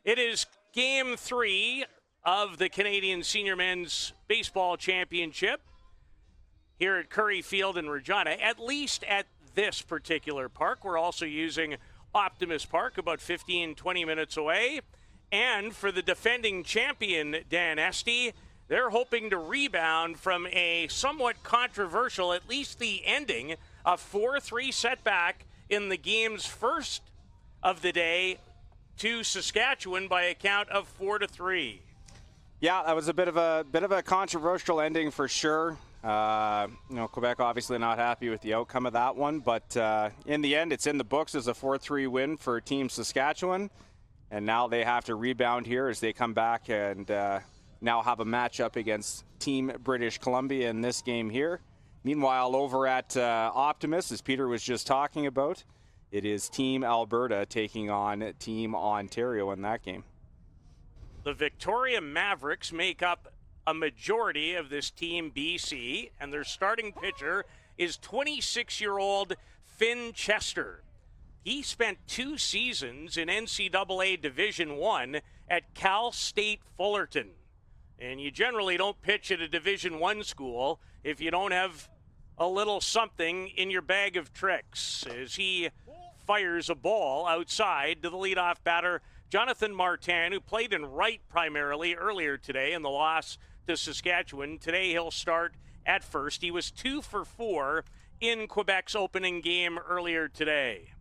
It is Game 3 of the Canadian Senior Men's Baseball Championship here at Curry Field in Regina, at least at this particular park. We're also using Optimus Park, about 15-20 minutes away. And for the defending champion, Dan Esty, they're hoping to rebound from a somewhat controversial, at least the ending, a 4-3 setback in the game's first of the day to Saskatchewan by a count of 4-3. Yeah, that was a bit of a controversial ending for sure. Quebec obviously not happy with the outcome of that one, but in the end, it's in the books as a 4-3 win for Team Saskatchewan, and now they have to rebound here as they come back and now have a matchup against Team British Columbia in this game here. Meanwhile, over at Optimus, as Peter was just talking about, it is Team Alberta taking on Team Ontario in that game. The Victoria Mavericks make up a majority of this Team BC, and their starting pitcher is 26-year-old Finn Chester. He spent 2 seasons in NCAA Division I at Cal State Fullerton. And you generally don't pitch at a Division I school if you don't have a little something in your bag of tricks, as he fires a ball outside to the leadoff batter, Jonathan Martin, who played in right primarily earlier today in the loss to Saskatchewan. Today he'll start at first. He was 2 for 4 in Quebec's opening game earlier today.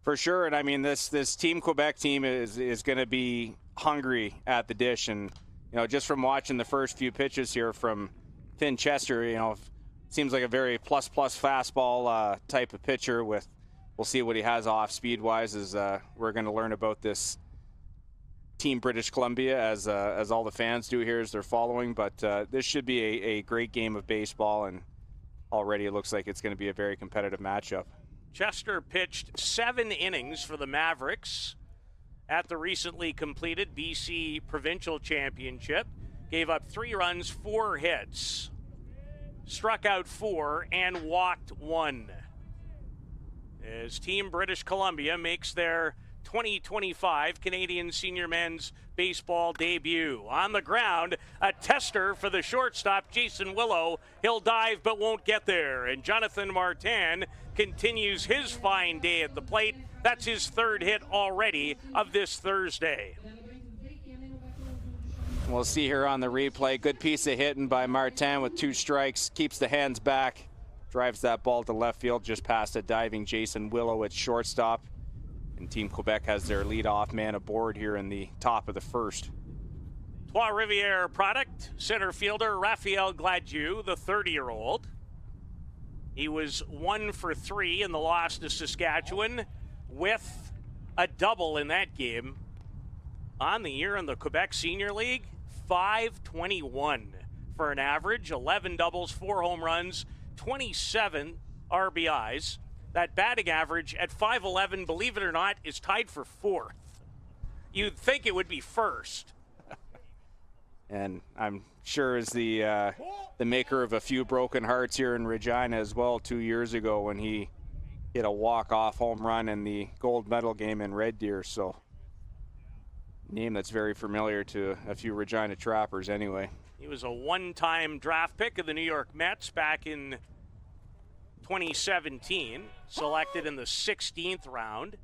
For sure, and I mean this Team Quebec team is going to be hungry at the dish, and just from watching the first few pitches here from Finn Chester, seems like a very plus fastball type of pitcher. We'll see what he has off speed-wise as we're going to learn about this Team British Columbia as all the fans do here as they're following. But this should be a great game of baseball, and already it looks like it's going to be a very competitive matchup. Chester pitched 7 innings for the Mavericks at the recently completed BC Provincial Championship. Gave up 3 runs, 4 hits, struck out 4, and walked 1. As Team British Columbia makes their 2025 Canadian Senior Men's Baseball debut. On the ground, a tester for the shortstop, Jason Willow. He'll dive but won't get there. And Jonathan Martin continues his fine day at the plate. That's his 3rd hit already of this Thursday. We'll see here on the replay. Good piece of hitting by Martin with 2 strikes. Keeps the hands back. Drives that ball to left field just past a diving Jason Willow at shortstop. And Team Quebec has their leadoff man aboard here in the top of the first. Trois-Rivières product, center fielder Raphael Gladieux, the 30-year-old. He was 1 for 3 in the loss to Saskatchewan with a double in that game. On the year in the Quebec Senior League, .521 for an average, 11 doubles, 4 home runs, 27 RBIs. That batting average at .511, believe it or not, is tied for 4th. You'd think it would be first. And I'm sure as the maker of a few broken hearts here in Regina as well 2 years ago when he hit a walk-off home run in the gold medal game in Red Deer. So name that's very familiar to a few Regina Trappers anyway. He was a one-time draft pick of the New York Mets back in 2017, selected in the 16th round.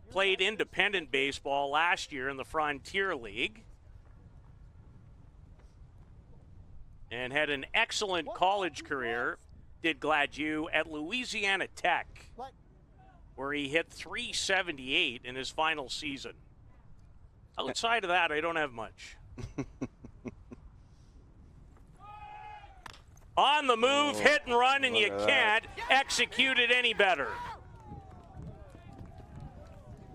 Played independent baseball last year in the Frontier League. And had an excellent college career, did Gladieux, at Louisiana Tech, where he hit .378 in his final season. Outside of that, I don't have much. On the move, hit and run, and you can't execute it any better.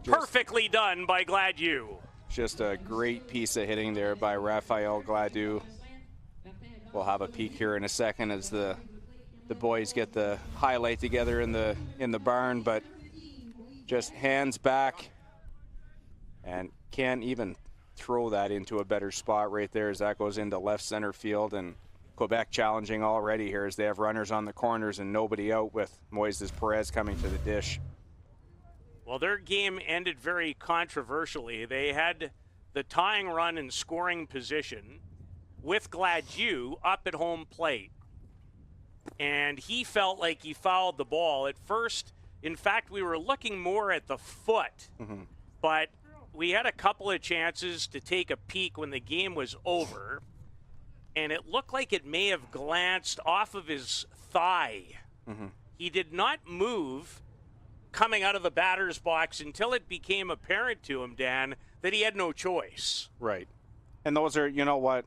Perfectly done by Gladieux. Just a great piece of hitting there by Raphael Gladieux. We'll have a peek here in a second as the boys get the highlight together in the barn, but just hands back and can't even throw that into a better spot right there as that goes into left center field. And Quebec challenging already here as they have runners on the corners and nobody out with Moises Perez coming to the dish. Well, their game ended very controversially. They had the tying run in scoring position with Gladue up at home plate. And he felt like he fouled the ball. At first, in fact, we were looking more at the foot. But we had a couple of chances to take a peek when the game was over. And it looked like it may have glanced off of his thigh. He did not move coming out of the batter's box until it became apparent to him, Dan, that he had no choice. Right. And those are, you know what,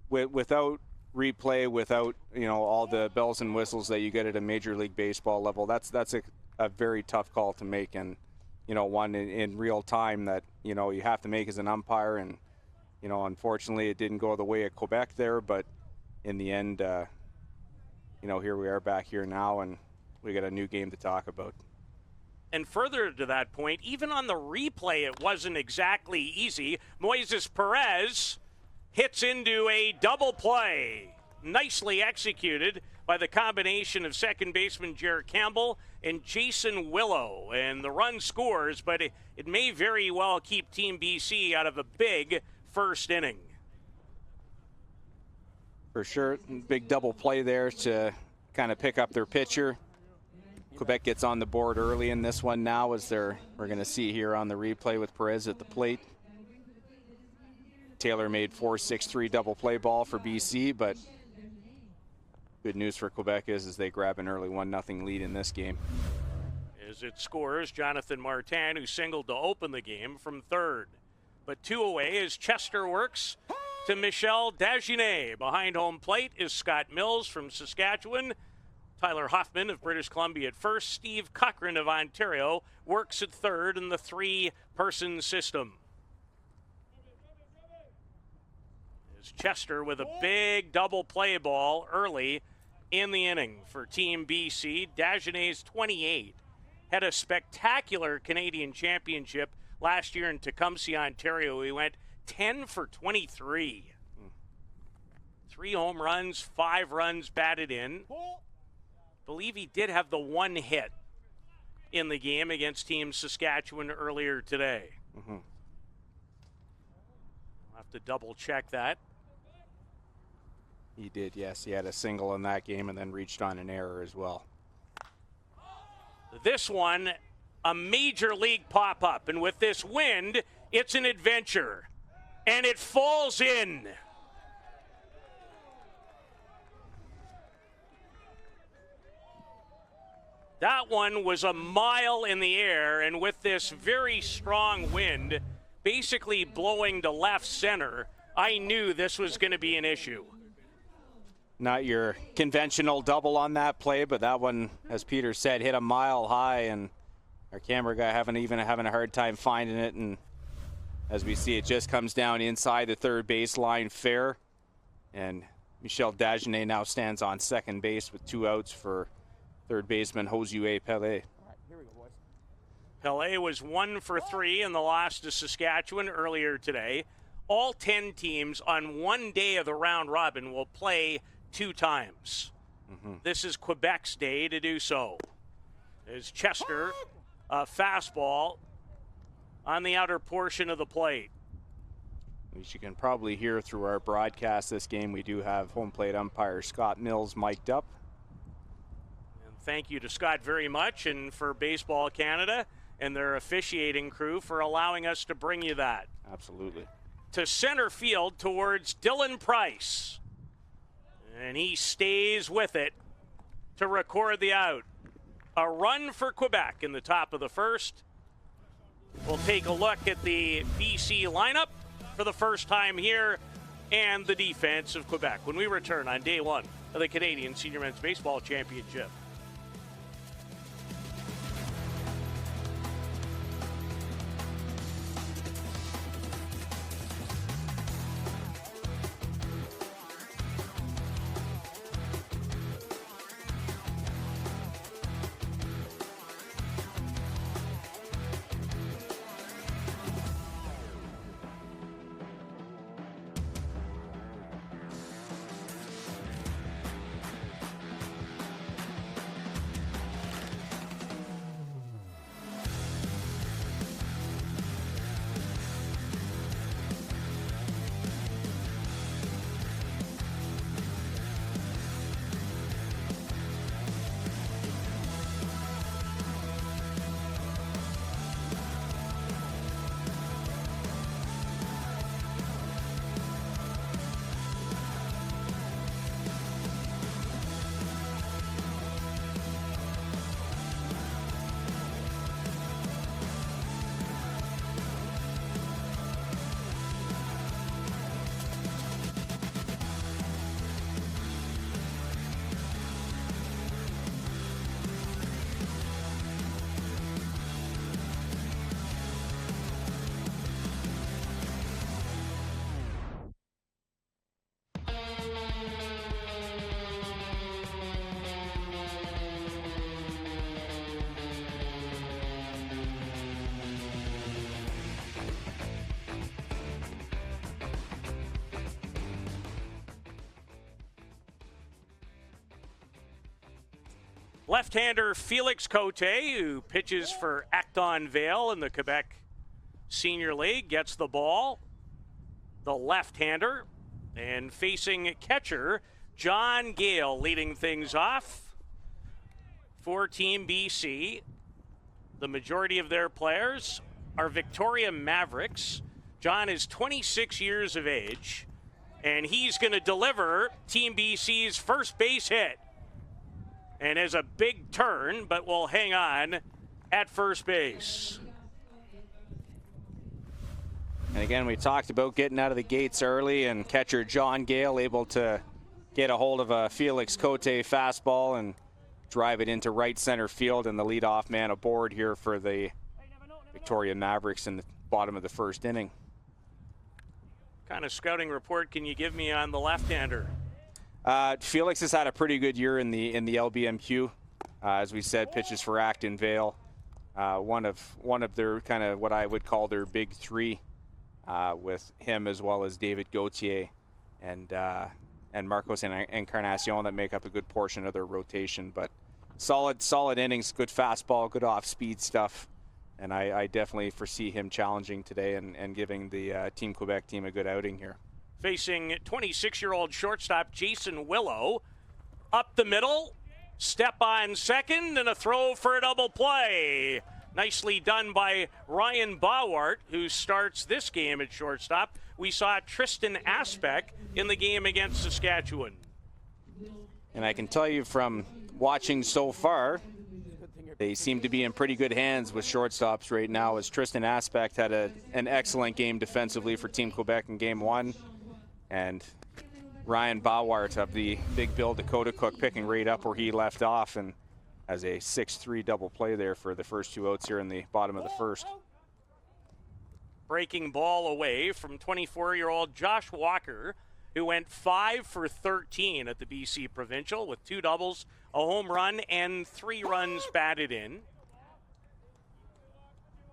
without replay, without, you know, all the bells and whistles that you get at a Major League Baseball level, that's a very tough call to make, and, you know, one in real time that, you know, you have to make as an umpire. And, you know, unfortunately it didn't go the way of Quebec there, but in the end, you know, here we are back here now, and we got a new game to talk about. And further to that point, even on the replay, it wasn't exactly easy. Moises Perez hits into a double play. Nicely executed by the combination of second baseman Jared Campbell and Jason Willow. And the run scores, but it may very well keep Team BC out of a big first inning. For sure, big double play there to kind of pick up their pitcher. Quebec gets on the board early in this one now, as we're going to see here on the replay with Perez at the plate. Taylor made 4-6-3 double play ball for BC, but good news for Quebec is they grab an early 1-0 lead in this game. As it scores, Jonathan Martin, who singled to open the game from third. But two away as Chester works to Michel Dagenet. Behind home plate is Scott Mills from Saskatchewan. Tyler Hoffman of British Columbia at first. Steve Cochran of Ontario works at third in the three-person system. As Chester with a big double play ball early in the inning for Team BC. Dagenet's 28. Had a spectacular Canadian championship last year in Tecumseh, Ontario. He went 10 for 23. 3 home runs, 5 runs batted in. Believe he did have the one hit in the game against Team Saskatchewan earlier today. I'll have to double check that. He did, yes. He had a single in that game and then reached on an error as well. This one, a major league pop-up, and with this wind, it's an adventure. And it falls in. That one was a mile in the air, and with this very strong wind basically blowing to left center, I knew this was going to be an issue. Not your conventional double on that play, but that one, as Peter said, hit a mile high, and our camera guy having a hard time finding it. And as we see, it just comes down inside the third baseline fair, and Michel Dagenet now stands on second base with 2 outs for third baseman Josue Pelé. All right, here we go, boys. Pelé was 1 for 3 in the loss to Saskatchewan earlier today. All 10 teams on one day of the round robin will play 2 times. This is Quebec's day to do so. As Chester, a fastball on the outer portion of the plate. As you can probably hear through our broadcast this game, we do have home plate umpire Scott Mills mic'd up. Thank you to Scott very much, and for Baseball Canada and their officiating crew for allowing us to bring you that. Absolutely. To center field towards Dylan Price. And he stays with it to record the out. A run for Quebec in the top of the first. We'll take a look at the BC lineup for the first time here and the defense of Quebec when we return on day 1 of the Canadian Senior Men's Baseball Championship. Left-hander Felix Cote, who pitches for Acton Vale in the Quebec Senior League, gets the ball. The left-hander. And facing catcher John Gale leading things off for Team BC. The majority of their players are Victoria Mavericks. John is 26 years of age, and he's going to deliver Team BC's first base hit. And has a big turn, but will hang on at first base. And again, we talked about getting out of the gates early, and catcher John Gale able to get a hold of a Felix Cote fastball and drive it into right center field, and the leadoff man aboard here for the Victoria Mavericks in the bottom of the first inning. What kind of scouting report can you give me on the left-hander? Felix has had a pretty good year in the LBMQ. As we said, pitches for Acton Vale. One of their kind of what I would call their big three, with him as well as David Gauthier and Marcos Encarnacion that make up a good portion of their rotation. But solid innings, good fastball, good off-speed stuff. And I definitely foresee him challenging today and giving the Team Quebec team a good outing here. Facing 26-year-old shortstop Jason Willow. Up the middle, step on second, and a throw for a double play. Nicely done by Ryan Bauart, who starts this game at shortstop. We saw Tristan Aspect in the game against Saskatchewan. And I can tell you from watching so far, they seem to be in pretty good hands with shortstops right now, as Tristan Aspect had an excellent game defensively for Team Quebec in Game 1. And Ryan Bauart of the Big Bill Dakota Cook picking right up where he left off, and has a 6-3 double play there for the first two outs here in the bottom of the first. Breaking ball away from 24-year-old Josh Walker, who went 5 for 13 at the BC Provincial with 2 doubles, a home run, and 3 runs batted in.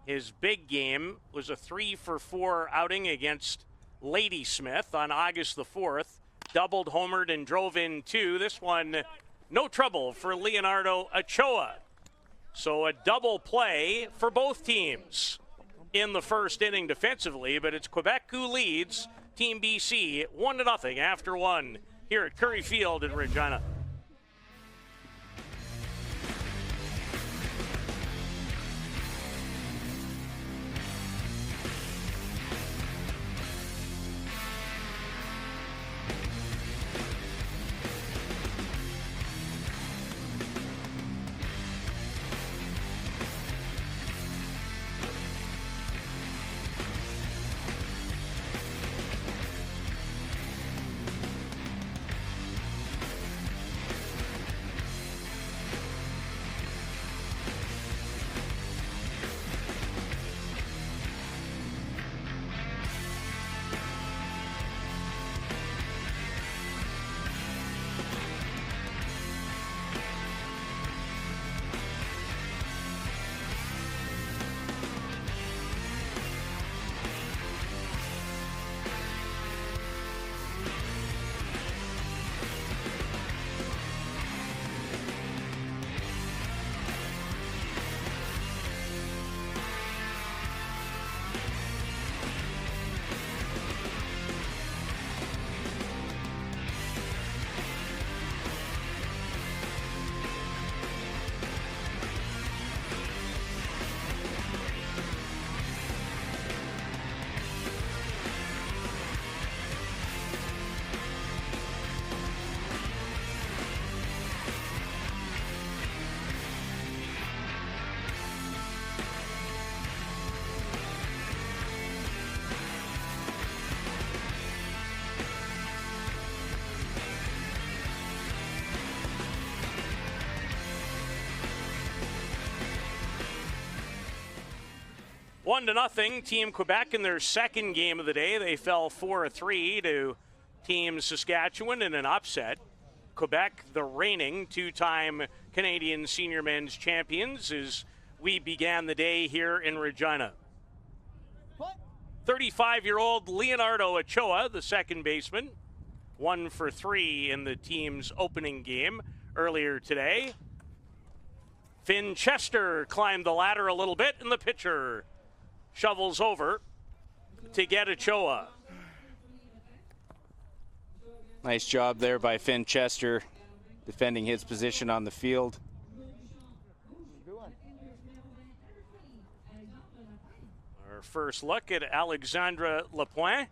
His big game was a 3 for 4 outing against Ladysmith on August the 4th. Doubled, homered, and drove in 2. This one, no trouble for Leonardo Ochoa. So a double play for both teams in the first inning defensively, but it's Quebec who leads Team BC 1-0 after 1 here at Curry Field in Regina. One to nothing, Team Quebec in their second game of the day. They fell 4-3 to Team Saskatchewan in an upset. Quebec, the reigning two-time Canadian senior men's champions, as we began the day here in Regina. 35-year-old Leonardo Ochoa, the second baseman, 1 for 3 in the team's opening game earlier today. Finn Chester climbed the ladder a little bit, and the pitcher shovels over to get Ochoa. Nice job there by Finn Chester, defending his position on the field. Our first look at Alexandre Lapointe,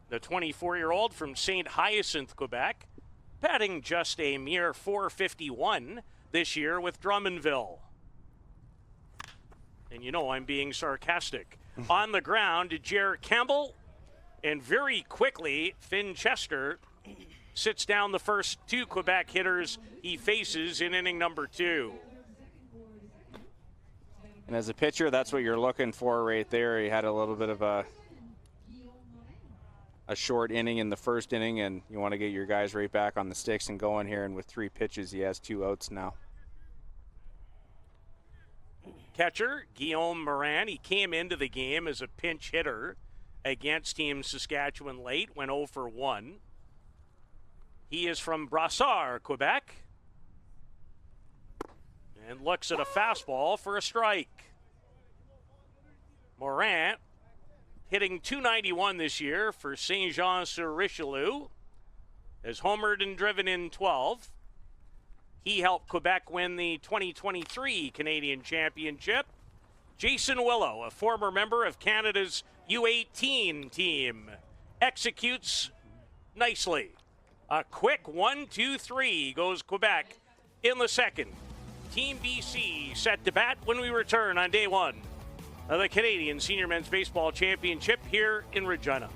the 24-year-old from St. Hyacinthe, Quebec, batting just a mere .451 this year with Drummondville. And you know I'm being sarcastic. On the ground, Jer Campbell, and very quickly, Finn Chester sits down the first two Quebec hitters he faces in inning number 2. And as a pitcher, that's what you're looking for right there. He had a little bit of a short inning in the first inning, and you want to get your guys right back on the sticks and going here. And with 3 pitches, he has 2 outs now. Catcher, Guillaume Morin, he came into the game as a pinch hitter against Team Saskatchewan late, went 0 for 1. He is from Brassard, Quebec, and looks at a fastball for a strike. Morin hitting .291 this year for Saint-Jean-sur-Richelieu, has homered and driven in 12. He helped Quebec win the 2023 Canadian Championship. Jason Willow, a former member of Canada's U18 team, executes nicely. A quick 1-2-3 goes Quebec in the second. Team BC set to bat when we return on day 1 of the Canadian Senior Men's Baseball Championship here in Regina.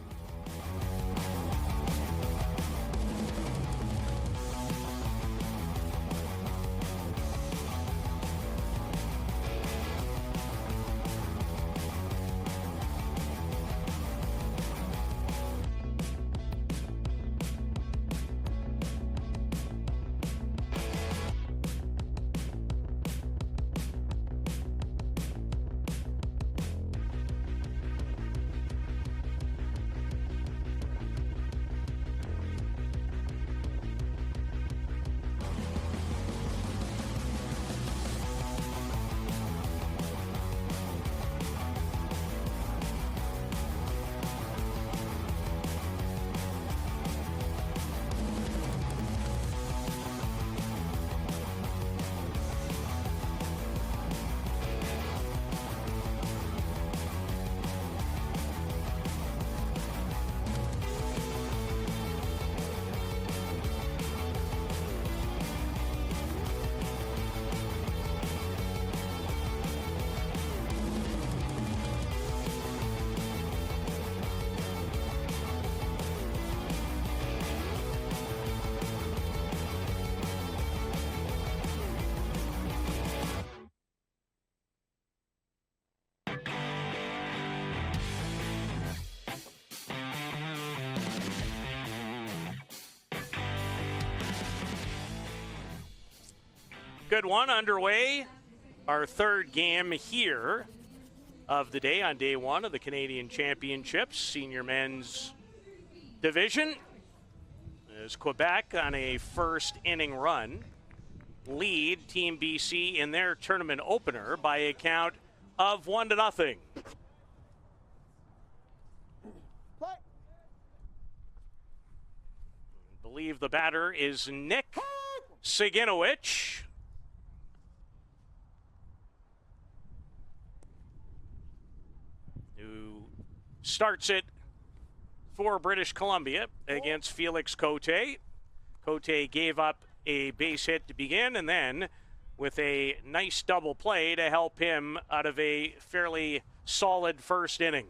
Good one underway. Our third game here of the day on day 1 of the Canadian Championships Senior Men's Division. As Quebec on a first inning run lead Team BC in their tournament opener by a count of 1-0. I believe the batter is Nick Siginowicz. Who starts it for British Columbia against Felix Cote. Cote gave up a base hit to begin, and then with a nice double play to help him out of a fairly solid first inning.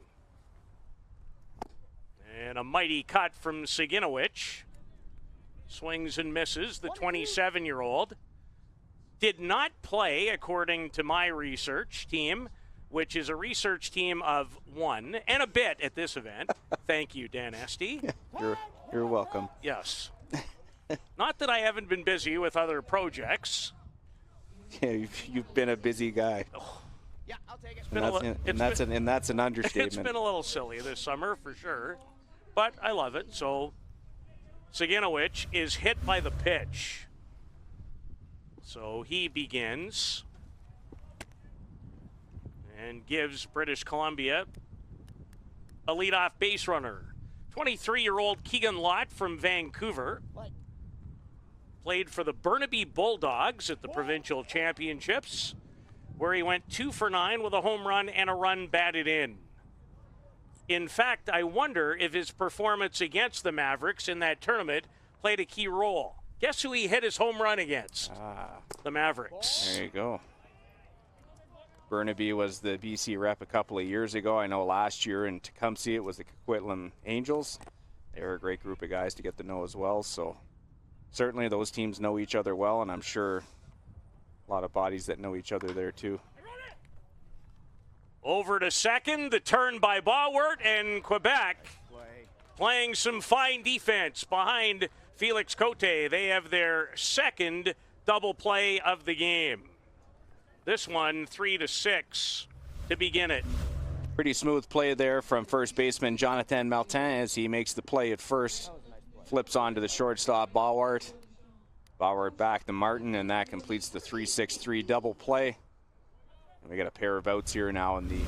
And a mighty cut from Siginowicz. Swings and misses. The 27-year-old did not play, according to my research team, which is a research team of 1 and a bit at this event. Thank you, Dan Esty. You're welcome. Yes. Not that I haven't been busy with other projects. Yeah, you've been a busy guy. Oh. Yeah, I'll take it. And that's an understatement. It's been a little silly this summer, for sure. But I love it. So Siginowicz is hit by the pitch. So he begins and gives British Columbia a leadoff base runner. 23-year-old Keegan Lott from Vancouver played for the Burnaby Bulldogs at the provincial championships, where he went 2 for 9 with a home run and a run batted in. In fact, I wonder if his performance against the Mavericks in that tournament played a key role. Guess who he hit his home run against? The Mavericks. There you go. Burnaby was the BC rep a couple of years ago. I know last year in Tecumseh it was the Coquitlam Angels. They were a great group of guys to get to know as well. So certainly those teams know each other well, and I'm sure a lot of bodies that know each other there too. Over to second, the turn by Bauwert, and Quebec playing some fine defense behind Felix Cote. They have their second double play of the game. This one 3-6 to begin it. Pretty smooth play there from first baseman Jonathan Martin as he makes the play at first. Flips on to the shortstop Bauwert. Bauwert back to Martin, and that completes the 3-6-3 double play. And we got a pair of outs here now in the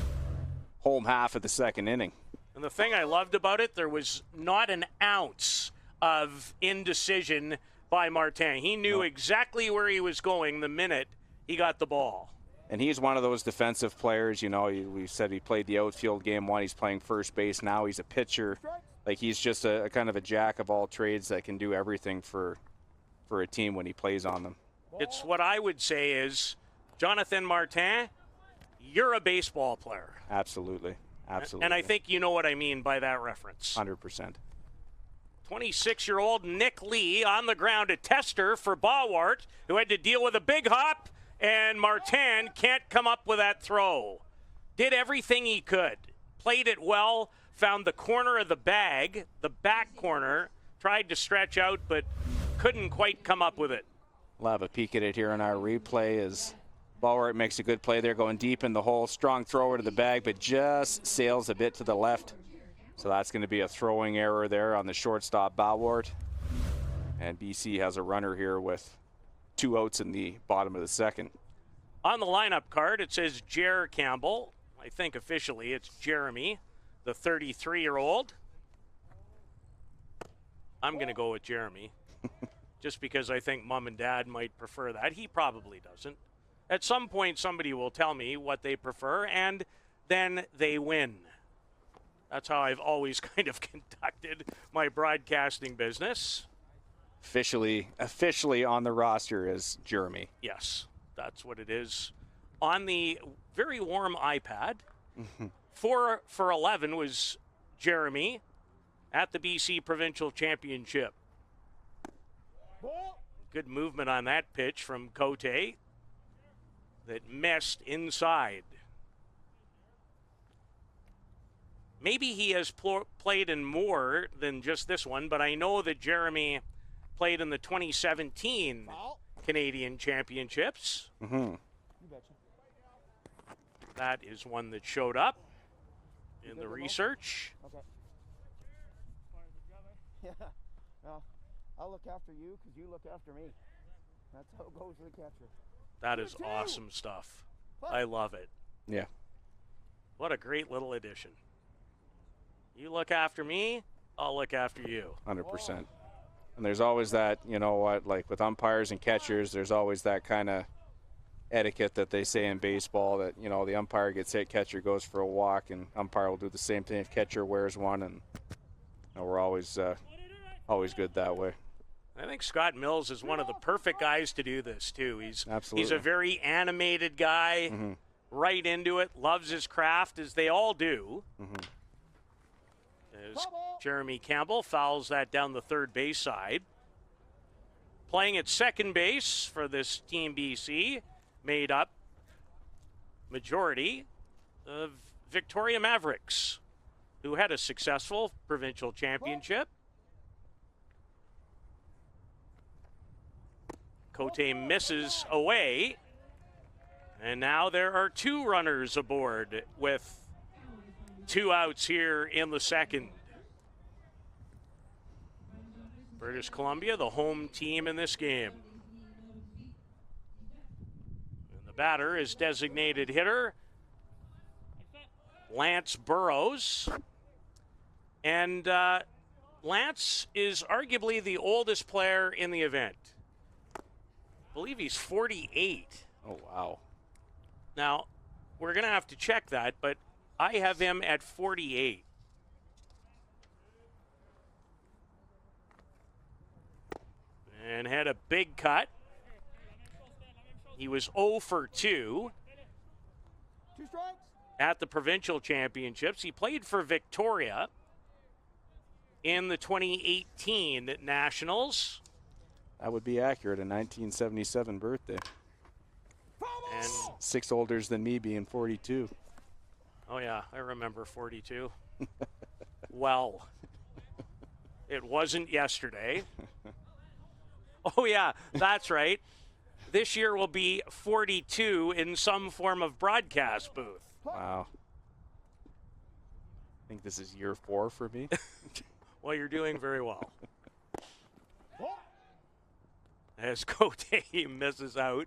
home half of the second inning. And the thing I loved about it, there was not an ounce of indecision by Martin. He knew exactly where he was going the minute he got the ball. And he's one of those defensive players, you know, we said he played the outfield game one, he's playing first base now, he's a pitcher. Like he's just a kind of a jack of all trades that can do everything for a team when he plays on them. It's what I would say is, Jonathan Martin, you're a baseball player. Absolutely. Absolutely. And I think you know what I mean by that reference. 100%. 26-year-old Nick Lee on the ground at Tester for Bauwart, who had to deal with a big hop, and Martin can't come up with that throw. Did everything he could. Played it well, found the corner of the bag, the back corner, tried to stretch out, but couldn't quite come up with it. We'll have a peek at it here in our replay as Bauwart makes a good play there, going deep in the hole. Strong thrower to the bag, but just sails a bit to the left. So that's going to be a throwing error there on the shortstop Bauwart. And BC has a runner here with 2 outs in the bottom of the second. On the lineup card, it says Jer Campbell. I think officially it's Jeremy, the 33-year-old. I'm going to go with Jeremy, just because I think mom and dad might prefer that. He probably doesn't. At some point, somebody will tell me what they prefer, and then they win. That's how I've always kind of conducted my broadcasting business. Officially on the roster is Jeremy. Yes, that's what it is. On the very warm iPad, 4 for 11 was Jeremy at the BC Provincial Championship. Good movement on that pitch from Cote that missed inside. Maybe he has played in more than just this one, but I know that Jeremy played in the 2017 Canadian Championships. That is one that showed up in the research. Okay. Yeah. Well, I'll look after you because you look after me. That's how it goes with the catcher. That is awesome stuff. I love it. Yeah. What a great little addition. You look after me, I'll look after you. 100%. And there's always that, you know what, like with umpires and catchers, there's always that kind of etiquette that they say in baseball that, you know, the umpire gets hit, catcher goes for a walk, and umpire will do the same thing if catcher wears one, and you know, we're always good that way. I think Scott Mills is one of the perfect guys to do this, too. He's Absolutely. a very animated guy, right into it, loves his craft, as they all do. As Jeremy Campbell fouls that down the third base side. Playing at second base for this Team BC, made up majority of Victoria Mavericks, who had a successful provincial championship. Cote misses away, and now there are 2 runners aboard with 2 outs here in the second. British Columbia, the home team in this game. batter is designated hitter Lance Burrows. And Lance is arguably the oldest player in the event. I believe he's 48. Oh, wow. Now, we're going to have to check that, but I have him at 48. And had a big cut. He was 0 for 2 2 strikes. at the provincial championships. He played for Victoria in the 2018 Nationals. That would be accurate, a 1977 birthday. And 6 older than me, being 42. oh yeah, I remember 42. Well, it wasn't yesterday. Oh yeah, that's right. This year will be 42 in some form of broadcast booth. Wow. I think this is year 4 for me. Well, you're doing very well. As Cote misses out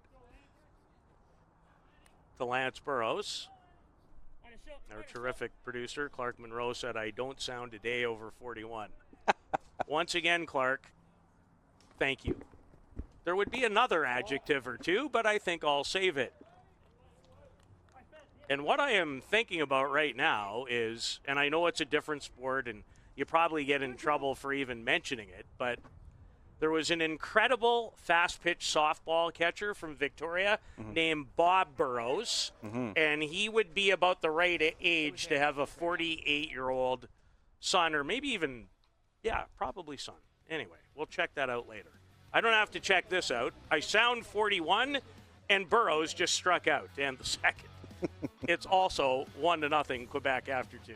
to Lance Burrows. Our terrific producer, Clark Monroe, said, I don't sound a day over 41. Once again, Clark, thank you. There would be another adjective or two, but I think I'll save it. And what I am thinking about right now is, and I know it's a different sport, and you probably get in trouble for even mentioning it, but there was an incredible fast-pitch softball catcher from Victoria named Bob Burrows, and he would be about the right age to have a 48-year-old son, or maybe even, yeah, probably son. Anyway, we'll check that out later. I don't have to check this out. I sound 41, and Burrows just struck out, and the second. It's also 1-0 Quebec after 2.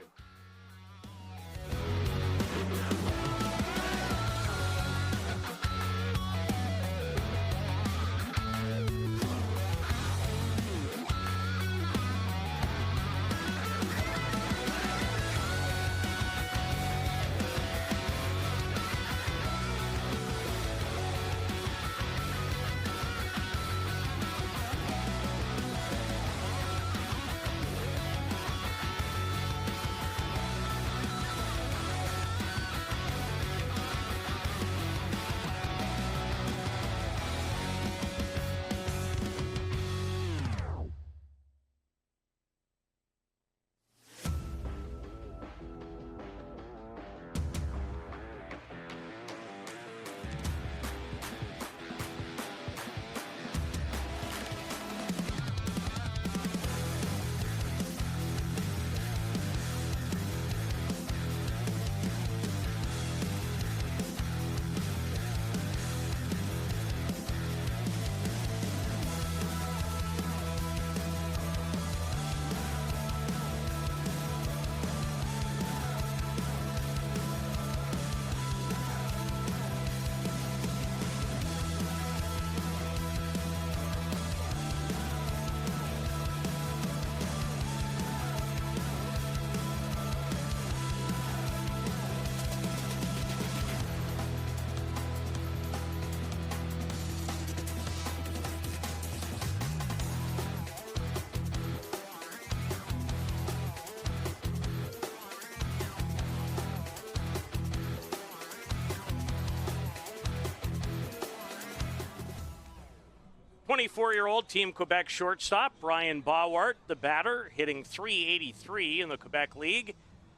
Twenty-four-year-old Team Quebec shortstop Brian Bawart, the batter, hitting .383 in the Quebec League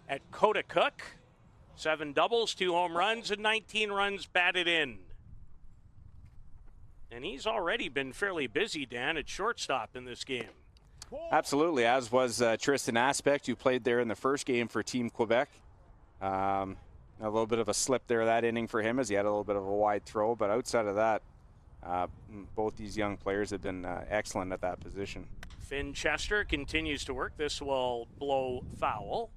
at Cotacook. 7 doubles, 2 home runs, and 19 runs batted in. And he's already been fairly busy, Dan, at shortstop in this game. Absolutely, as was Tristan Aspect, who played there in the first game for Team Quebec. A little bit of a slip there that inning for him as he had a little bit of a wide throw, but outside of that, both these young players have been excellent at that position. Finn Chester continues to work. This will blow foul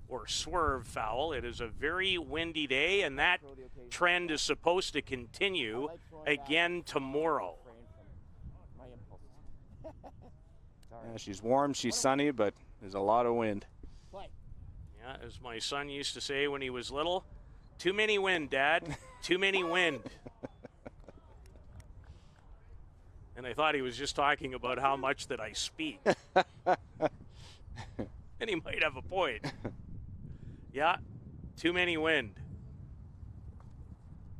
or swerve foul. It is a very windy day, and that trend is supposed to continue again tomorrow. Yeah, she's warm, she's sunny, but there's a lot of wind. Yeah, as my son used to say when he was little, too many wind, Dad. Too many wind. And I thought he was just talking about how much that I speak. And he might have a point. Yeah, too many wind.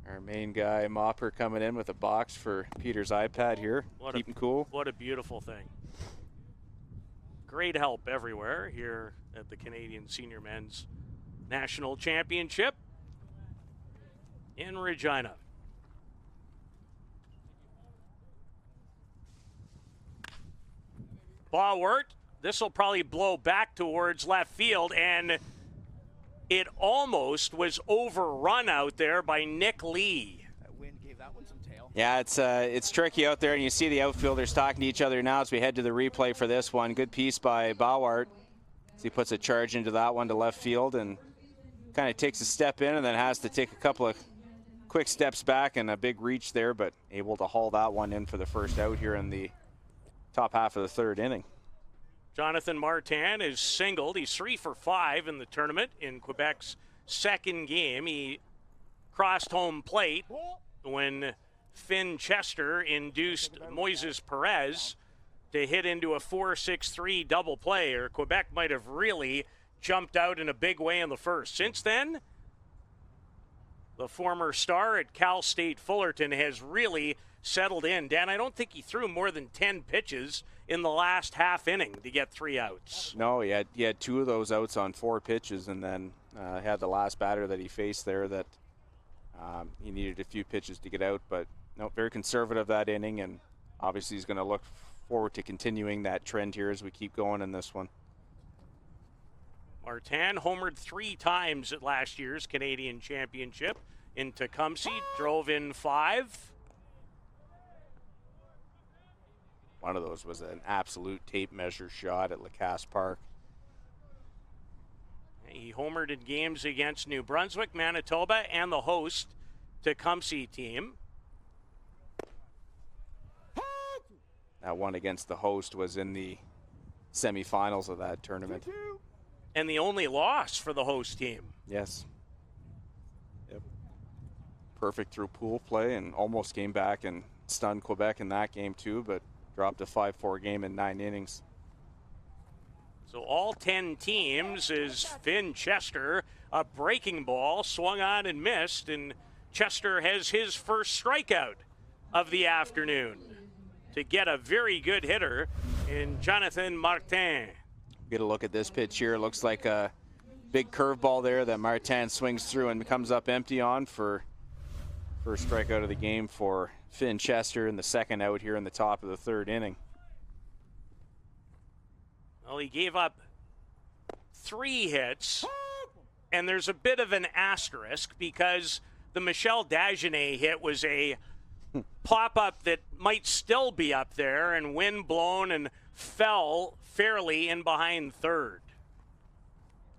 Our main guy, Mopper, coming in with a box for Peter's iPad here. Keep him cool. What a beautiful thing. Great help everywhere here at the Canadian Senior Men's National Championship in Regina. Bauwert, this will probably blow back towards left field, and it almost was overrun out there by Nick Lee. That wind gave that one some tail. Yeah, it's tricky out there, and you see the outfielders talking to each other now as we head to the replay for this one. Good piece by Bauwert as he puts a charge into that one to left field and kind of takes a step in and then has to take a couple of quick steps back and a big reach there, but able to haul that one in for the first out here in the top half of the third inning. Jonathan Martin is singled. He's 3 for 5 in the tournament in Quebec's second game. He crossed home plate when Finn Chester induced Moises Perez to hit into a 4-6-3 double play, or Quebec might have really jumped out in a big way in the first. Since then, the former star at Cal State Fullerton has really settled in. Dan, I don't think he threw more than 10 pitches in the last half inning to get 3 outs. No, he had 2 of those outs on 4 pitches, and then had the last batter that he faced there that he needed a few pitches to get out. But no, very conservative that inning, and obviously he's going to look forward to continuing that trend here as we keep going in this one. Martin homered 3 times at last year's Canadian Championship in Tecumseh, drove in 5. One of those was an absolute tape measure shot at Lacasse Park. He homered in games against New Brunswick, Manitoba, and the host Tecumseh team. That one against the host was in the semifinals of that tournament. And the only loss for the host team. Yes. Yep. Perfect through pool play and almost came back and stunned Quebec in that game too, but dropped a 5-4 game in 9 innings. So all 10 teams is Finn Chester. A breaking ball swung on and missed, and Chester has his first strikeout of the afternoon to get a very good hitter in Jonathan Martin. Get a look at this pitch here. Looks like a big curveball there that Martin swings through and comes up empty on for first strikeout of the game for Finn Chester in the second out here in the top of the third inning. Well, he gave up 3 hits, and there's a bit of an asterisk because the Michel Dagenet hit was a pop-up that might still be up there and wind blown and fell fairly in behind third.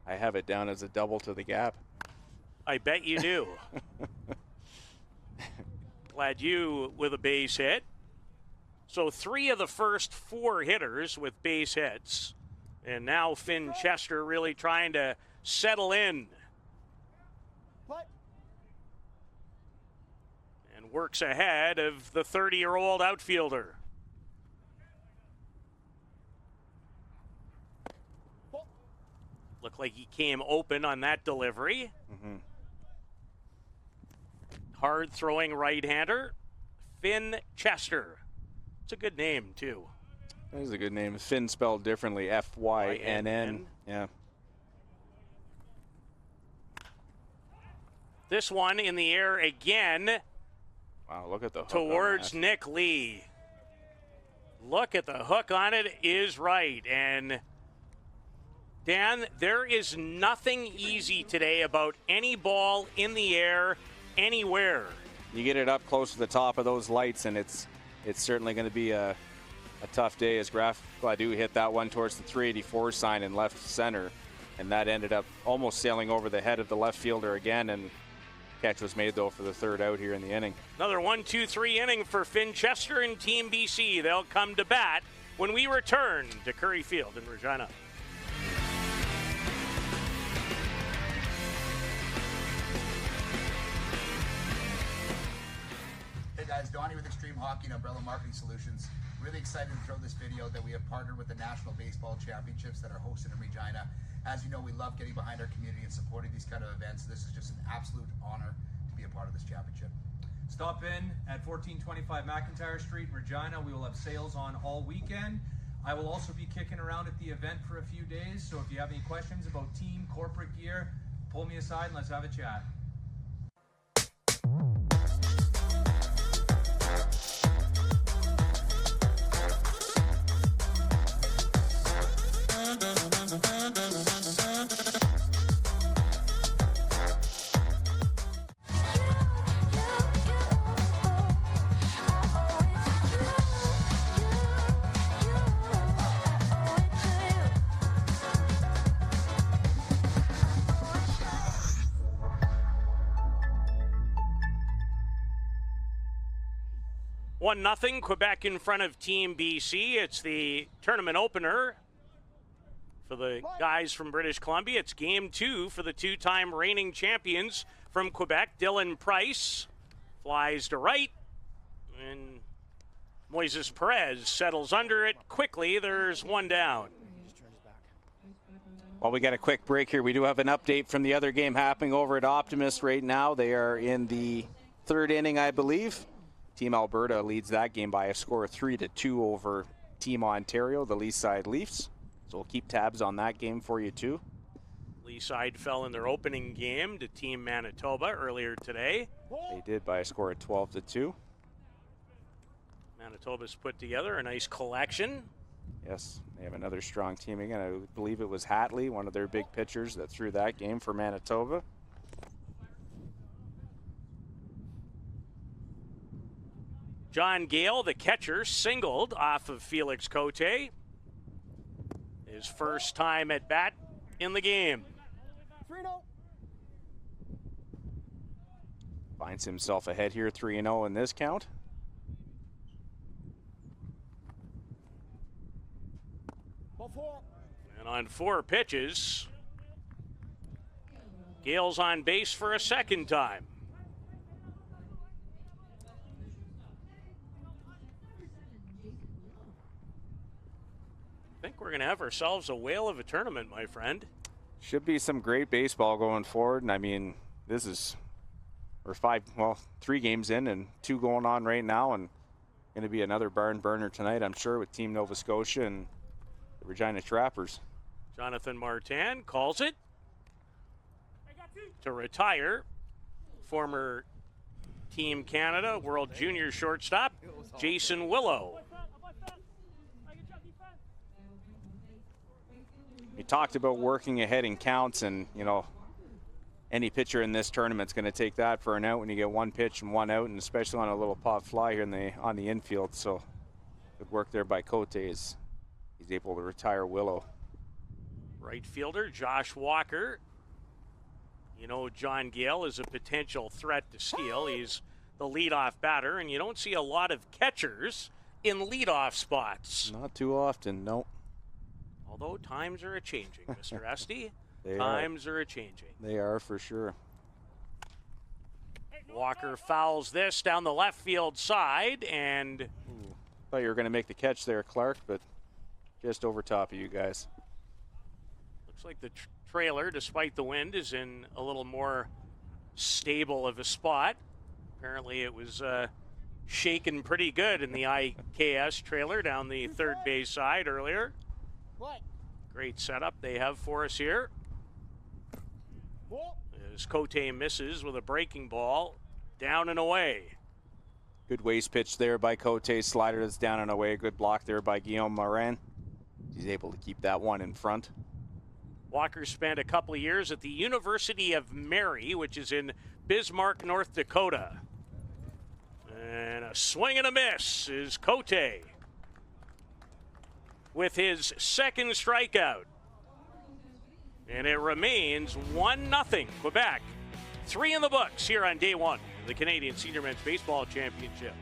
I have it down as a double to the gap. I bet you do. Glad you with a base hit. So 3 of the first 4 hitters with base hits. And now Finn Chester really trying to settle in. And works ahead of the 30-year-old outfielder. Looked like he came open on that delivery. Mm-hmm. Hard throwing right-hander, Finn Chester. It's a good name, too. That is a good name. Finn spelled differently, F-Y-N-N. Yeah. This one in the air again. Wow, look at the hook towards Nick Lee. Look at the hook on it is right. And Dan, there is nothing easy today about any ball in the air anywhere. You get it up close to the top of those lights, and it's certainly going to be a tough day as Graf Gladue hit that one towards the 384 sign in left center, and that ended up almost sailing over the head of the left fielder again, and catch was made, though, for the third out here in the inning. Another 1-2-3 inning for Finn Chester and Team BC. They'll come to bat when we return to Curry Field in Regina. Hey guys, guys, Donnie with Extreme Hockey and Umbrella Marketing Solutions. Really excited to throw this video that we have partnered with the National Baseball Championships that are hosted in Regina. As you know, we love getting behind our community and supporting these kind of events. This is just an absolute honor to be a part of this championship. Stop in at 1425 McIntyre Street, Regina. We will have sales on all weekend. I will also be kicking around at the event for a few days, so if you have any questions about team, corporate gear, pull me aside and let's have a chat. One nothing, Quebec in front of Team BC. It's the tournament opener for the guys from British Columbia. It's game 2 for the two-time reigning champions from Quebec. Dylan Price flies to right, and Moises Perez settles under it quickly. There's one down. Well, we got a quick break here. We do have an update from the other game happening over at Optimist right now. They are in the 3rd inning, I believe. Team Alberta leads that game by a score of 3-2 over Team Ontario, the Leaside Leafs. So we'll keep tabs on that game for you too. Leaside fell in their opening game to Team Manitoba earlier today. They did by a score of 12-2. Manitoba's put together a nice collection. Yes, they have another strong team again. I believe it was Hatley, one of their big pitchers, that threw that game for Manitoba. John Gale, the catcher, singled off of Felix Cote. His first time at bat in the game. Finds himself ahead here, 3-0 in this count. And on 4 pitches, Gale's on base for a second time. I think we're going to have ourselves a whale of a tournament, my friend. Should be some great baseball going forward. And I mean, this is, we're 3 games in and 2 going on right now, and going to be another barn burner tonight, I'm sure, with Team Nova Scotia and the Regina Trappers. Jonathan Martin calls it to retire. Former Team Canada World Junior shortstop Jason Willow. We talked about working ahead in counts, and, you know, any pitcher in this tournament's going to take that for an out when you get 1 pitch and 1 out, and especially on a little pop fly here on the infield. So good work there by Cote as he's able to retire Willow. Right fielder Josh Walker. You know, John Gale is a potential threat to steal. He's the leadoff batter, and you don't see a lot of catchers in leadoff spots. Not too often, no. Although times are a-changing, Mr. Esty. They times are a-changing. They are, for sure. Walker fouls this down the left field side, and thought you were going to make the catch there, Clark, but just over top of you guys. Looks like the trailer, despite the wind, is in a little more stable of a spot. Apparently it was shaken pretty good in the IKS trailer down the third base side earlier. What? Great setup they have for us here. As Cote misses with a breaking ball, down and away. Good waste pitch there by Cote. Slider that's down and away. Good block there by Guillaume Morin. He's able to keep that one in front. Walker spent a couple of years at the University of Mary, which is in Bismarck, North Dakota. And a swing and a miss is Cote with his second strikeout. And it remains 1-0 Quebec. 3 in the books here on day 1 of the Canadian Senior Men's Baseball Championship.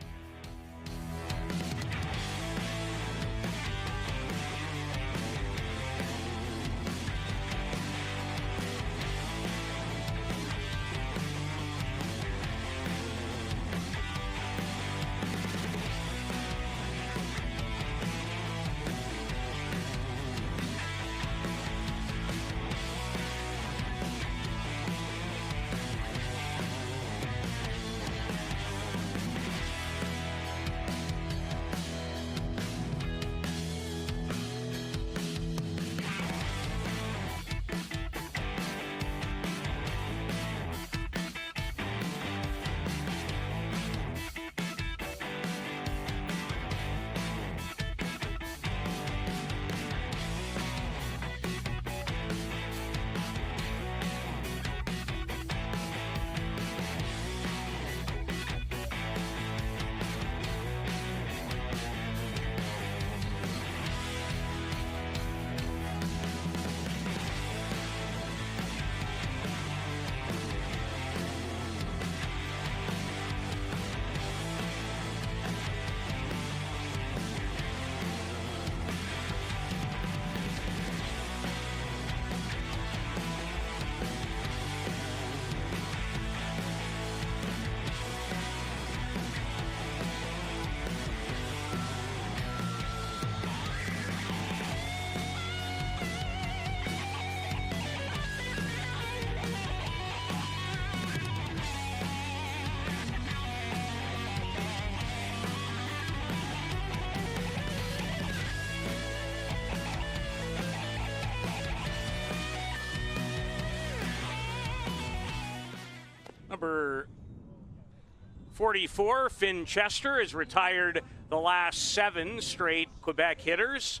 44, Finn Chester has retired the last 7 straight Quebec hitters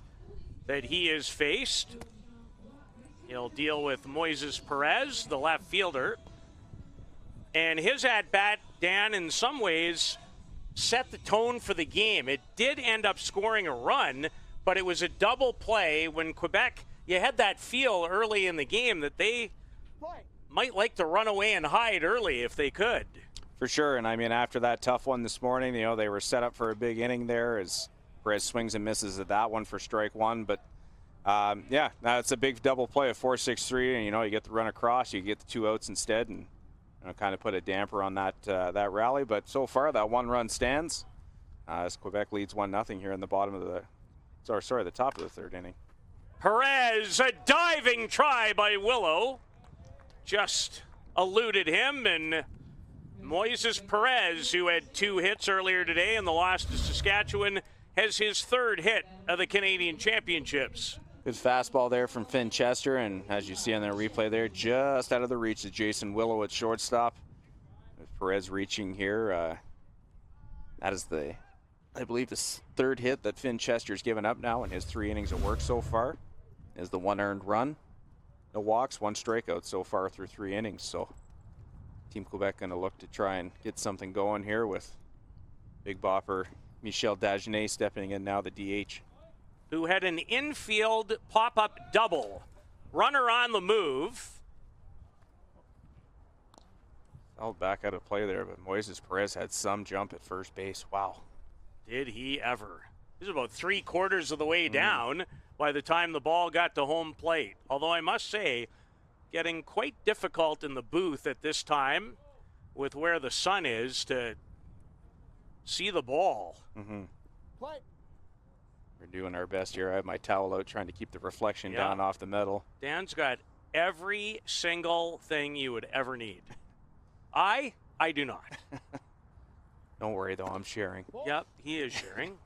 that he has faced. He'll deal with Moises Perez, the left fielder. And his at-bat, Dan, in some ways, set the tone for the game. It did end up scoring a run, but it was a double play when Quebec, you had that feel early in the game that they might like to run away and hide early if they could. For sure, and I mean, after that tough one this morning, you know, they were set up for a big inning there as Perez swings and misses at that one for strike 1. But, yeah, that's a big double play of 4-6-3, and, you know, you get the run across, you get the 2 outs instead, and kind of put a damper on that that rally. But so far, that 1 run stands as Quebec leads 1-0 here in the bottom of the, the top of the 3rd inning. Perez, a diving try by Willow, just eluded him, and Moises Perez, who had 2 hits earlier today in the loss to Saskatchewan, has his 3rd hit of the Canadian Championships. Good fastball there from Finn Chester, and as you see on the replay there, just out of the reach of Jason Willow at shortstop. With Perez reaching here, that is I believe, the 3rd hit that Finn Chester's given up now in his 3 innings of work so far. Is the 1 earned run. No walks, 1 strikeout so far through 3 innings. So Team Quebec going to look to try and get something going here with big bopper Michel Dagenet stepping in now, the DH. Who had an infield pop-up double. Runner on the move. Held back out of play there, but Moises Perez had some jump at first base. Wow. Did he ever. This is about 3/4 of the way down by the time the ball got to home plate. Although I must say, getting quite difficult in the booth at this time with where the sun is to see the ball. Play. We're doing our best here. I have my towel out trying to keep the reflection down off the metal. Dan's got every single thing you would ever need. I do not. Don't worry, though. I'm sharing. Yep, he is sharing.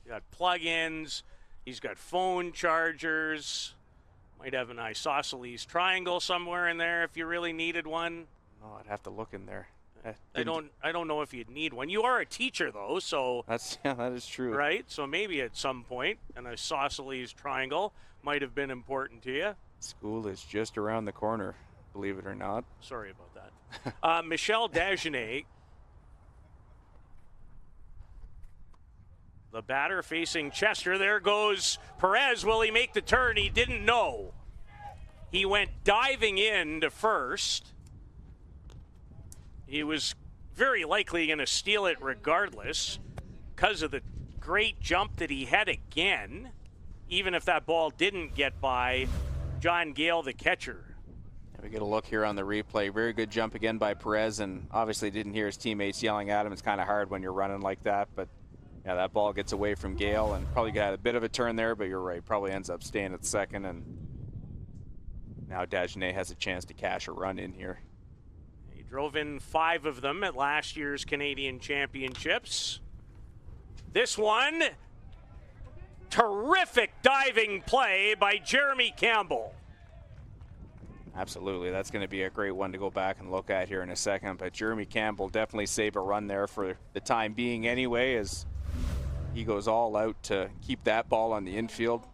He's got plug-ins. He's got phone chargers. Might have an isosceles triangle somewhere in there if you really needed one. No, I'd have to look in there. I don't know if you'd need one. You are a teacher, though, so that is true. Right? So maybe at some point an isosceles triangle might have been important to you. School is just around the corner, believe it or not. Sorry about that. Michel Dagenet, the batter facing Chester. There goes Perez. Will he make the turn? He didn't know. He went diving in to first. He was very likely going to steal it regardless because of the great jump that he had again, even if that ball didn't get by John Gale, the catcher. We get a look here on the replay. Very good jump again by Perez, and obviously didn't hear his teammates yelling at him. It's kind of hard when you're running like that, but yeah, that ball gets away from Gale and probably got a bit of a turn there, but you're right, probably ends up staying at second, and now Dagenet has a chance to cash a run in here. He drove in 5 of them at last year's Canadian Championships. This one, terrific diving play by Jeremy Campbell. Absolutely, that's going to be a great one to go back and look at here in a second, but Jeremy Campbell definitely saved a run there for the time being anyway, as he goes all out to keep that ball on the infield.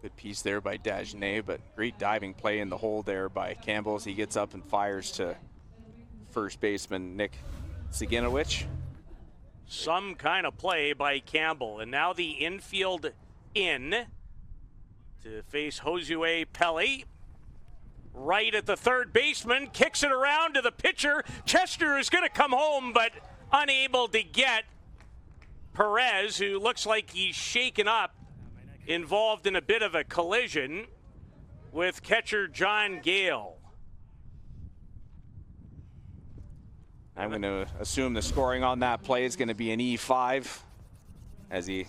Good piece there by Dagenet, but great diving play in the hole there by Campbell as he gets up and fires to first baseman Nick Saginowicz. Some kind of play by Campbell, and now the infield in to face Josue Pelly. Right at the third baseman, kicks it around to the pitcher. Chester is going to come home, but unable to get Perez, who looks like he's shaken up, involved in a bit of a collision with catcher John Gale. I'm going to assume the scoring on that play is going to be an E5, as he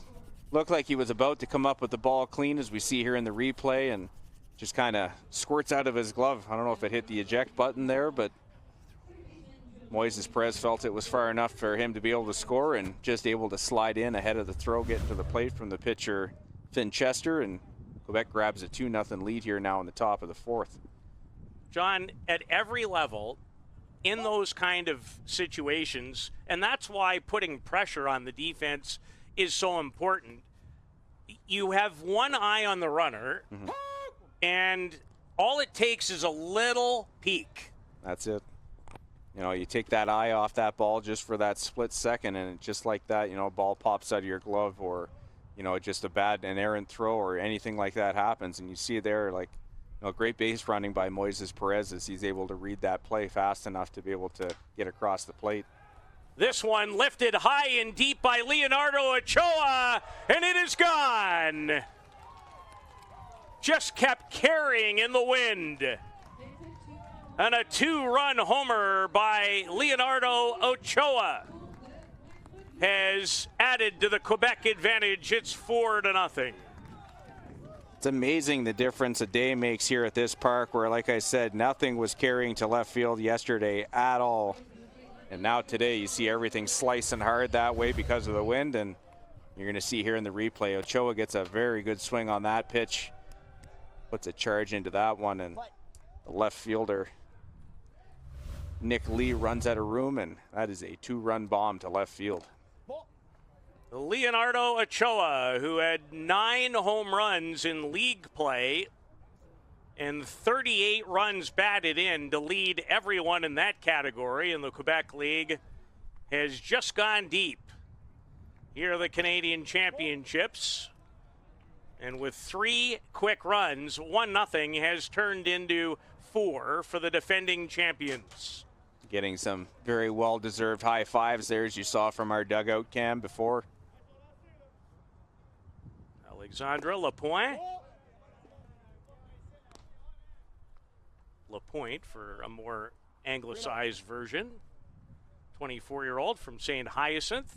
looked like he was about to come up with the ball clean, as we see here in the replay, and just kind of squirts out of his glove. I don't know if it hit the eject button there, but Moises Perez felt it was far enough for him to be able to score and just able to slide in ahead of the throw, getting to the plate from the pitcher Finn Chester, and Quebec grabs a 2-0 lead here now in the top of the 4th. John, at every level, in those kind of situations, and that's why putting pressure on the defense is so important. You have one eye on the runner, and all it takes is a little peek. That's it. You know, you take that eye off that ball just for that split second, and just like that, you know, ball pops out of your glove, or, you know, just an errant throw or anything like that happens, and you see there, like, you know, great base running by Moises Perez as he's able to read that play fast enough to be able to get across the plate. This one lifted high and deep by Leonardo Ochoa, and it is gone. Just kept carrying in the wind. And a 2-run homer by Leonardo Ochoa has added to the Quebec advantage. It's 4-0. It's amazing the difference a day makes here at this park where, like I said, nothing was carrying to left field yesterday at all. And now today you see everything slicing hard that way because of the wind, and you're going to see here in the replay, Ochoa gets a very good swing on that pitch, puts a charge into that one, and the left fielder, Nick Lee, runs out of room, and that is a 2-run bomb to left field. Leonardo Ochoa, who had 9 home runs in league play and 38 runs batted in to lead everyone in that category in the Quebec League, has just gone deep. Here are the Canadian Championships. And with 3 quick runs, 1-0 has turned into 4 for the defending champions. Getting some very well-deserved high fives there, as you saw from our dugout cam before. Alexandre Lapointe. Lapointe for a more anglicized version. 24-year-old from St. Hyacinthe.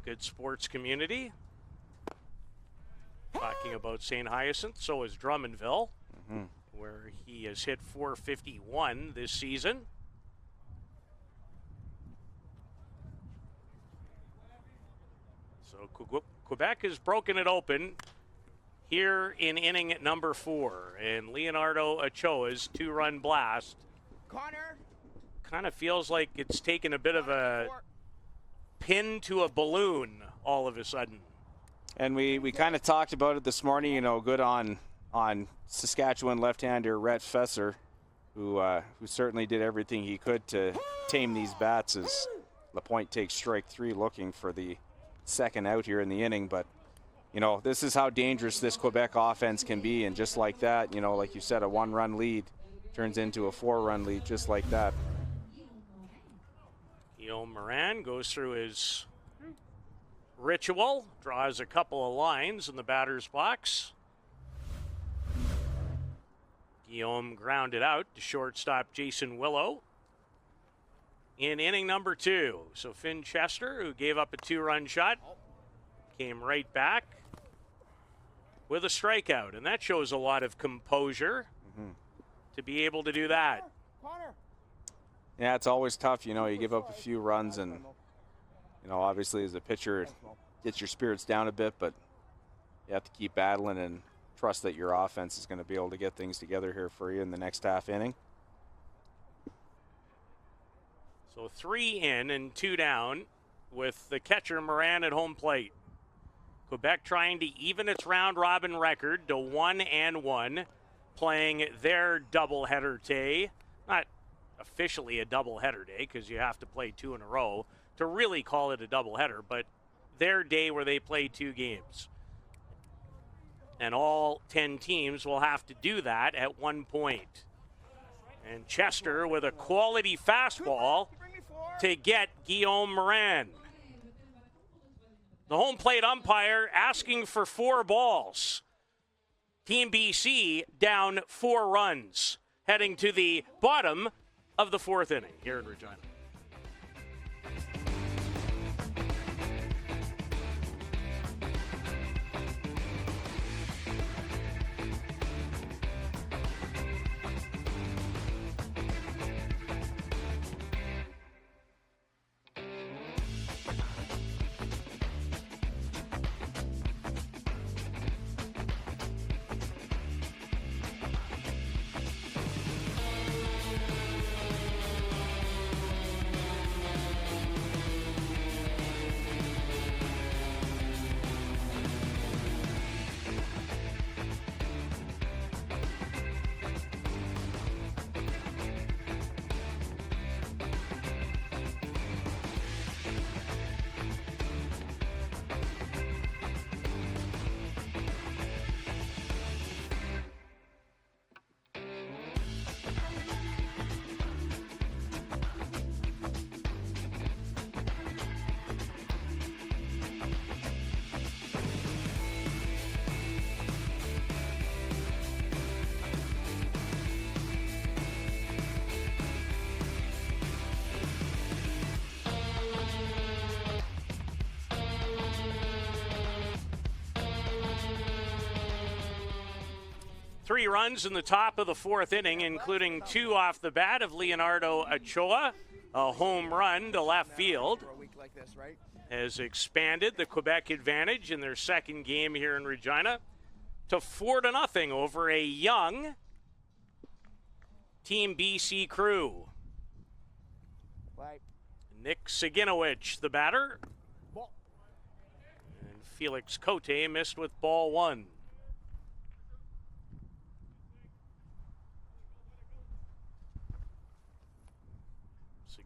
Good sports community. Talking about St. Hyacinthe, so is Drummondville, where he has hit .451 this season. So Quebec has broken it open here in inning at number 4, and Leonardo Ochoa's 2-run blast kind of feels like it's taken a bit of a pin to a balloon all of a sudden. And we kind of talked about it this morning, you know, good on Saskatchewan left-hander Rhett Fesser, who certainly did everything he could to tame these bats as Lapointe takes strike 3 looking for the second out here in the inning. But, you know, this is how dangerous this Quebec offense can be, and just like that, you know, like you said, a 1-run lead turns into a 4-run lead just like that. Guillaume Morin goes through his ritual, draws a couple of lines in the batter's box. Guillaume grounded out to shortstop Jason Willow in inning number 2. So Finn Chester, who gave up a 2-run shot, came right back with a strikeout, and that shows a lot of composure to be able to do that. Yeah, it's always tough, you know, you give up a few runs, and, you know, obviously as a pitcher, it gets your spirits down a bit, but you have to keep battling and trust that your offense is going to be able to get things together here for you in the next half inning. So 3 in and 2 down with the catcher Morin at home plate. Quebec trying to even its round robin record to 1-1, playing their doubleheader day. Not officially a doubleheader day because you have to play 2 in a row to really call it a doubleheader, but their day where they play 2 games. And all 10 teams will have to do that at one point. And Chester with a quality fastball to get Guillaume Morin. The home plate umpire asking for 4 balls. Team BC down 4 runs, heading to the bottom of the 4th inning here in Regina. 3 runs in the top of the 4th inning, including 2 off the bat of Leonardo Ochoa. A home run to left field For a week like this, right? has expanded the Quebec advantage in their second game here in Regina to 4-0 over a young Team BC crew. Right. Nick Saginowicz, the batter. Ball. And Felix Cote missed with ball 1.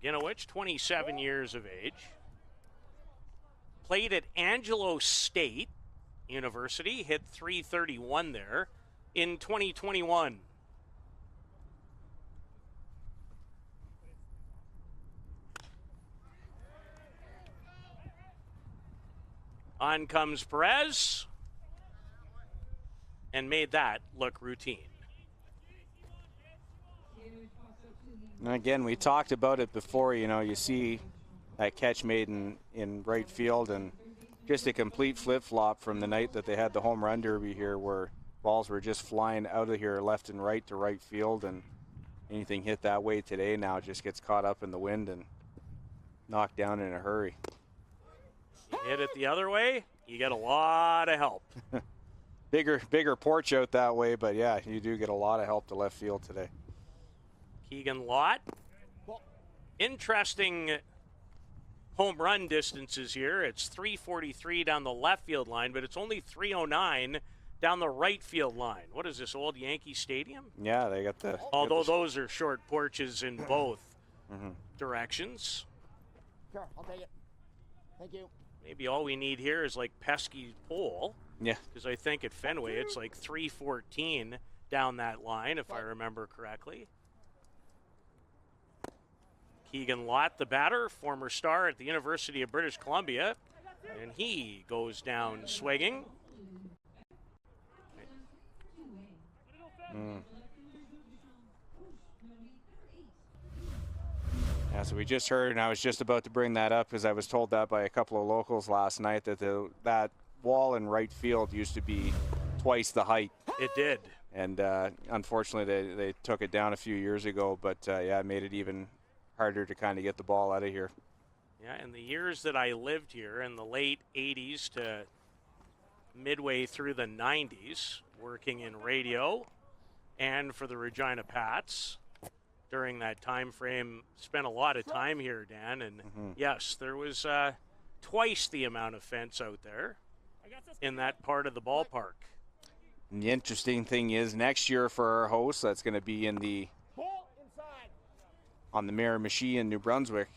Saginowicz, 27 years of age. Played at Angelo State University, hit .331 there in 2021. On comes Perez and made that look routine. And again, we talked about it before. You see that catch made in right field, and just a complete flip-flop from the night that they had the home run derby here, where balls were just flying out of here left and right to right field, and anything hit that way today now just gets caught up in the wind and knocked down in a hurry. You hit it the other way, you get a lot of help. Bigger porch out that way, but yeah, you do get a lot of help to left field today. Keegan Lott. Interesting home run distances here. It's 343 down the left field line, but it's only 309 down the right field line. What is this, old Yankee Stadium? Yeah, they got the... Although those are short porches in both directions. Sure, I'll take it. Thank you. Maybe all we need here is like pesky pole. Yeah. Because I think at Fenway it's like 314 down that line, if I remember correctly. Keegan Lott, the batter, former star at the University of British Columbia, and he goes down swinging. Yeah, so we just heard, and I was just about to bring that up because I was told that by a couple of locals last night, that that wall in right field used to be twice the height. It did. And unfortunately, they took it down a few years ago, but yeah, it made it even harder to kind of get the ball out of here. Yeah, in the years that I lived here, in the late 80s to midway through the 90s, working in radio and for the Regina Pats, during that time frame, spent a lot of time here, Dan, and yes, there was twice the amount of fence out there in that part of the ballpark. And the interesting thing is, next year for our hosts, that's going to be on the Miramichi in New Brunswick.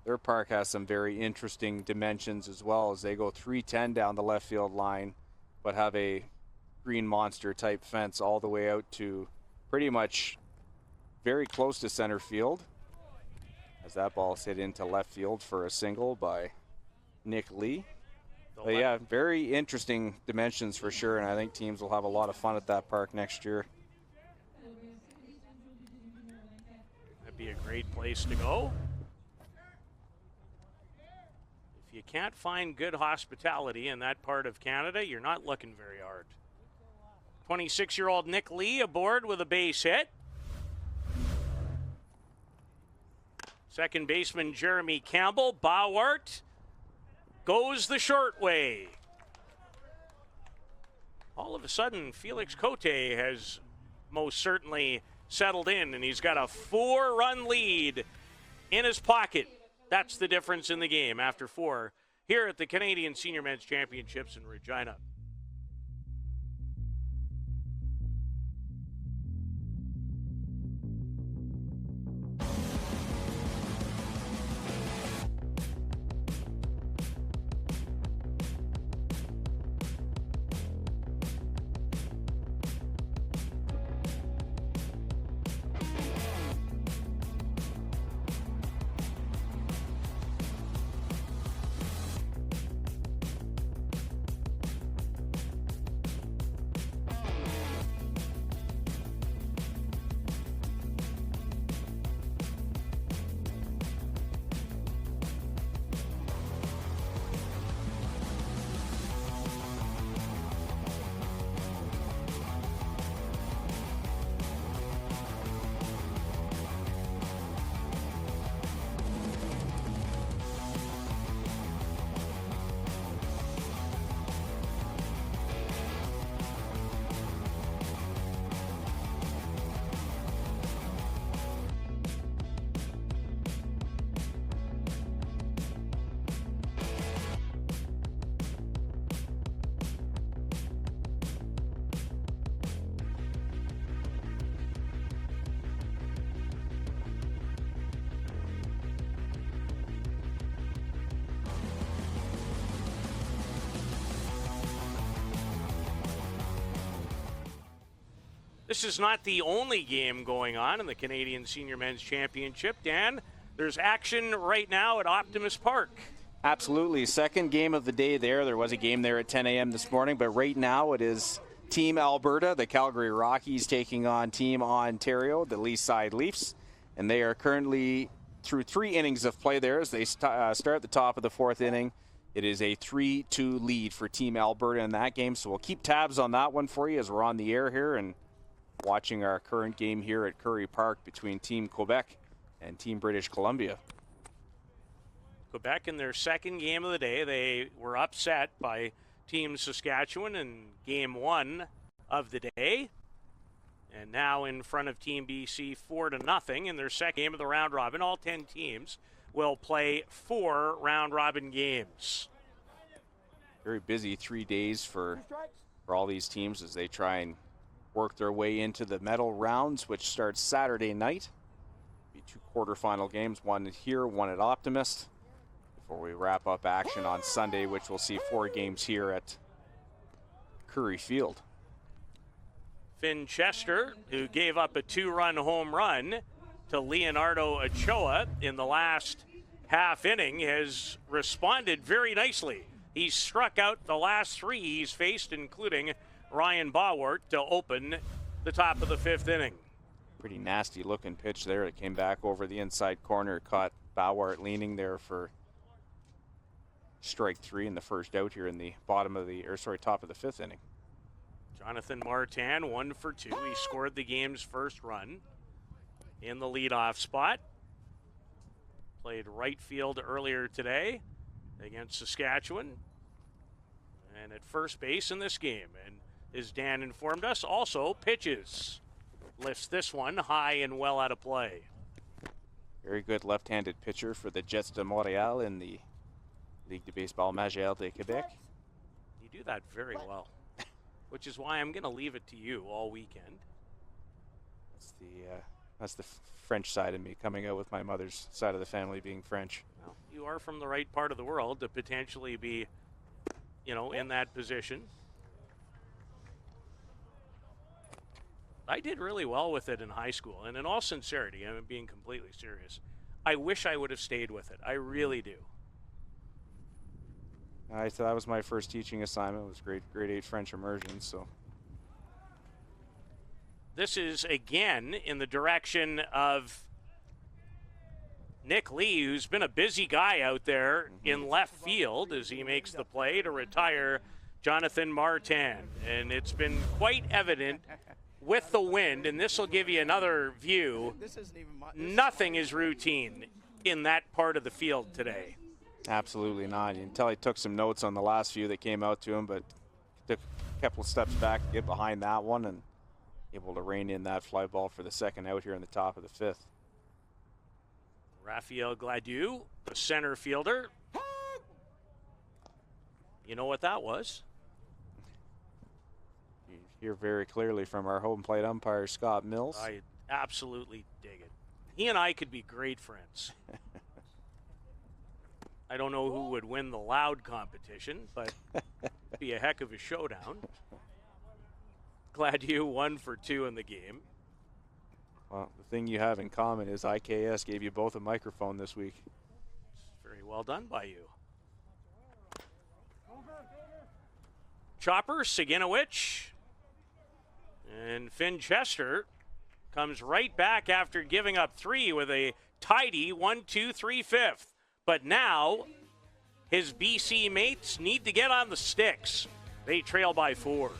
Their park has some very interesting dimensions as well, as they go 310 down the left field line, but have a green monster type fence all the way out to pretty much very close to center field, as that ball's hit into left field for a single by Nick Lee. But yeah, very interesting dimensions for sure, and I think teams will have a lot of fun at that park next year. That'd be a great place to go. If you can't find good hospitality in that part of Canada, you're not looking very hard. 26-year-old Nick Lee aboard with a base hit. Second baseman Jeremy Campbell, Bauart, goes the short way. All of a sudden, Felix Cote has most certainly settled in, and he's got a 4-run lead in his pocket. That's the difference in the game after 4 here at the Canadian Senior Men's Championships in Regina. this is not the only game going on in the Canadian Senior Men's Championship. Dan, there's action right now at Optimus Park. Absolutely. Second game of the day there. There was a game there at 10 a.m. this morning, but right now it is Team Alberta, the Calgary Rockies, taking on Team Ontario, the Leaside Leafs. And they are currently through 3 innings of play there as they start at the top of the 4th inning. It is a 3-2 lead for Team Alberta in that game, so we'll keep tabs on that one for you as we're on the air here and watching our current game here at Currie Park between Team Quebec and Team British Columbia. Quebec in their second game of the day, they were upset by Team Saskatchewan in game 1 of the day. And now in front of Team BC 4-0 in their second game of the round robin. All 10 teams will play 4 round robin games. Very busy 3 days for all these teams as they try and work their way into the medal rounds, which starts Saturday night. Be 2 quarterfinal games, one here, one at Optimist, before we wrap up action on Sunday, which we'll see 4 games here at Currie Field. Finn Chester, who gave up a 2-run home run to Leonardo Ochoa in the last half inning, has responded very nicely. He's struck out the last 3 he's faced, including Ryan Bawart, to open the top of the 5th inning. Pretty nasty looking pitch there. It came back over the inside corner, caught Bawart leaning there for strike 3 in the first out here in the top of the 5th inning. Jonathan Martin, 1 for 2. He scored the game's first run in the leadoff spot. Played right field earlier today against Saskatchewan. And at first base in this game. And as Dan informed us, also pitches. Lifts this one high and well out of play. Very good left-handed pitcher for the Jets de Montréal in the Ligue de Baseball Majeure de Québec. You do that very well. Which is why I'm going to leave it to you all weekend. That's the French side of me coming out with my mother's side of the family being French. Well, you are from the right part of the world to potentially be, in that position. I did really well with it in high school, and in all sincerity, I'm being completely serious. I wish I would have stayed with it. I really do. That was my first teaching assignment. It was grade 8 French immersion. So this is again in the direction of Nick Lee, who's been a busy guy out there in left field as he makes the play to retire Jonathan Martin. And it's been quite evident with the wind, and this will give you another view. Nothing is routine in that part of the field today. Absolutely not. You can tell he took some notes on the last few that came out to him, but took a couple of steps back to get behind that one and able to rein in that fly ball for the second out here in the top of the 5th. Raphael Gladue, the center fielder. You know what that was? You hear very clearly from our home plate umpire, Scott Mills. I absolutely dig it. He and I could be great friends. I don't know who would win the loud competition, but it'd be a heck of a showdown. Gladue 1 for 2 in the game. Well, the thing you have in common is IKS gave you both a microphone this week. Very well done by you. Chopper, Saginowicz, and Finn Chester comes right back after giving up 3 with a tidy 1-2-3-5. But now his BC mates need to get on the sticks. They trail by 4.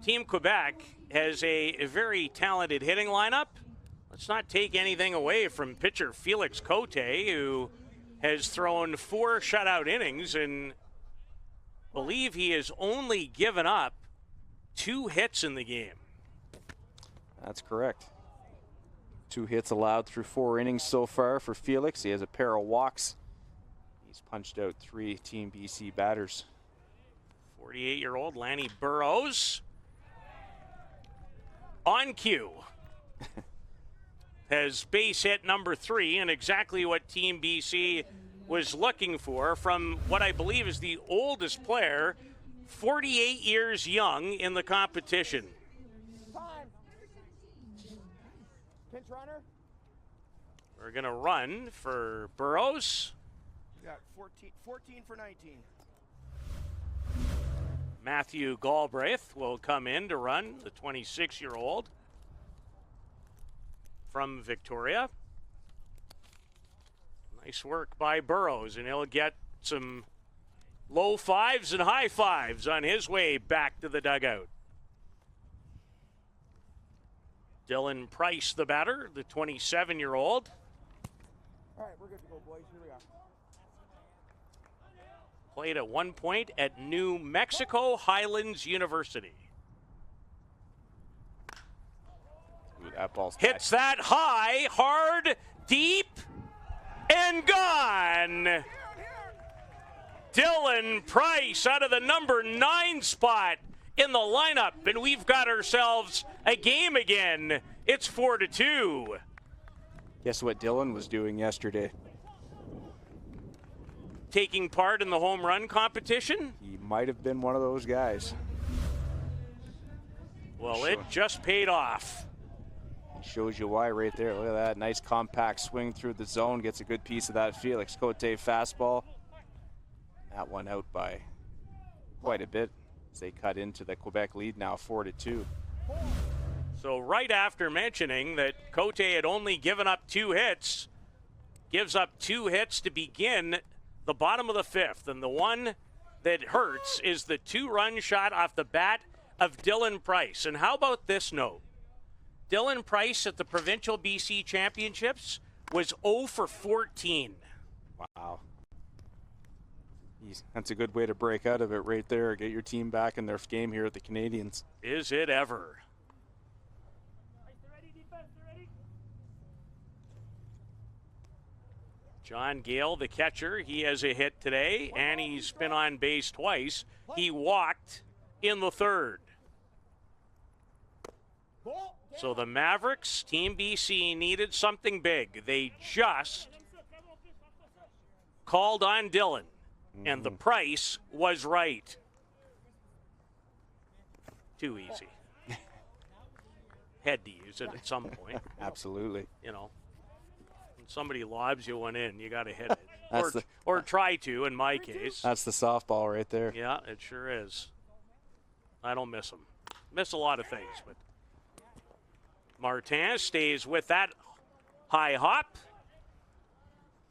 Team Quebec has a very talented hitting lineup. Let's not take anything away from pitcher Felix Cote, who has thrown 4 shutout innings and believe he has only given up 2 hits in the game. That's correct. 2 hits allowed through 4 innings so far for Felix. He has a pair of walks. He's punched out 3 Team BC batters. 48-year-old Lanny Burrows on cue has base hit number 3, and exactly what Team BC was looking for from what I believe is the oldest player, 48 years young in the competition. Time. Pinch runner. We're going to run for Burrows. You got 14 for 19. Matthew Galbraith will come in to run, the 26-year-old from Victoria. Nice work by Burrows, and he'll get some low 5s and high 5s on his way back to the dugout. Dylan Price, the batter, the 27-year-old. All right, we're good to go, boys. Here we are. Played at one point at New Mexico Highlands University. Ooh, that ball's Hits that high, hard, deep, and gone. Dylan Price out of the number 9 spot in the lineup, and we've got ourselves a game again. It's 4-2. Guess what Dylan was doing yesterday? Taking part in the home run competition? He might have been one of those guys. Well, it just paid off. Shows you why right there. Look at that. Nice compact swing through the zone. Gets a good piece of that Felix Cote fastball. That one out by quite a bit as they cut into the Quebec lead now 4-2. So right after mentioning that Cote had only given up 2 hits, gives up 2 hits to begin the bottom of the 5th. And the one that hurts is the 2-run shot off the bat of Dylan Price. And how about this note? Dylan Price at the Provincial BC Championships was 0 for 14. Wow. That's a good way to break out of it right there. Get your team back in their game here at the Canadians. Is it ever? John Gale, the catcher, he has a hit today, and he's been on base twice. He walked in the 3rd. So the Mavericks, Team BC, needed something big. They just called on Dylan, and the price was right. Too easy. Had to use it at some point. Absolutely. You know, when somebody lobs you one in, you got to hit it. Or try to, in my case. That's the softball right there. Yeah, it sure is. I don't miss them. Miss a lot of things, but Martin stays with that high hop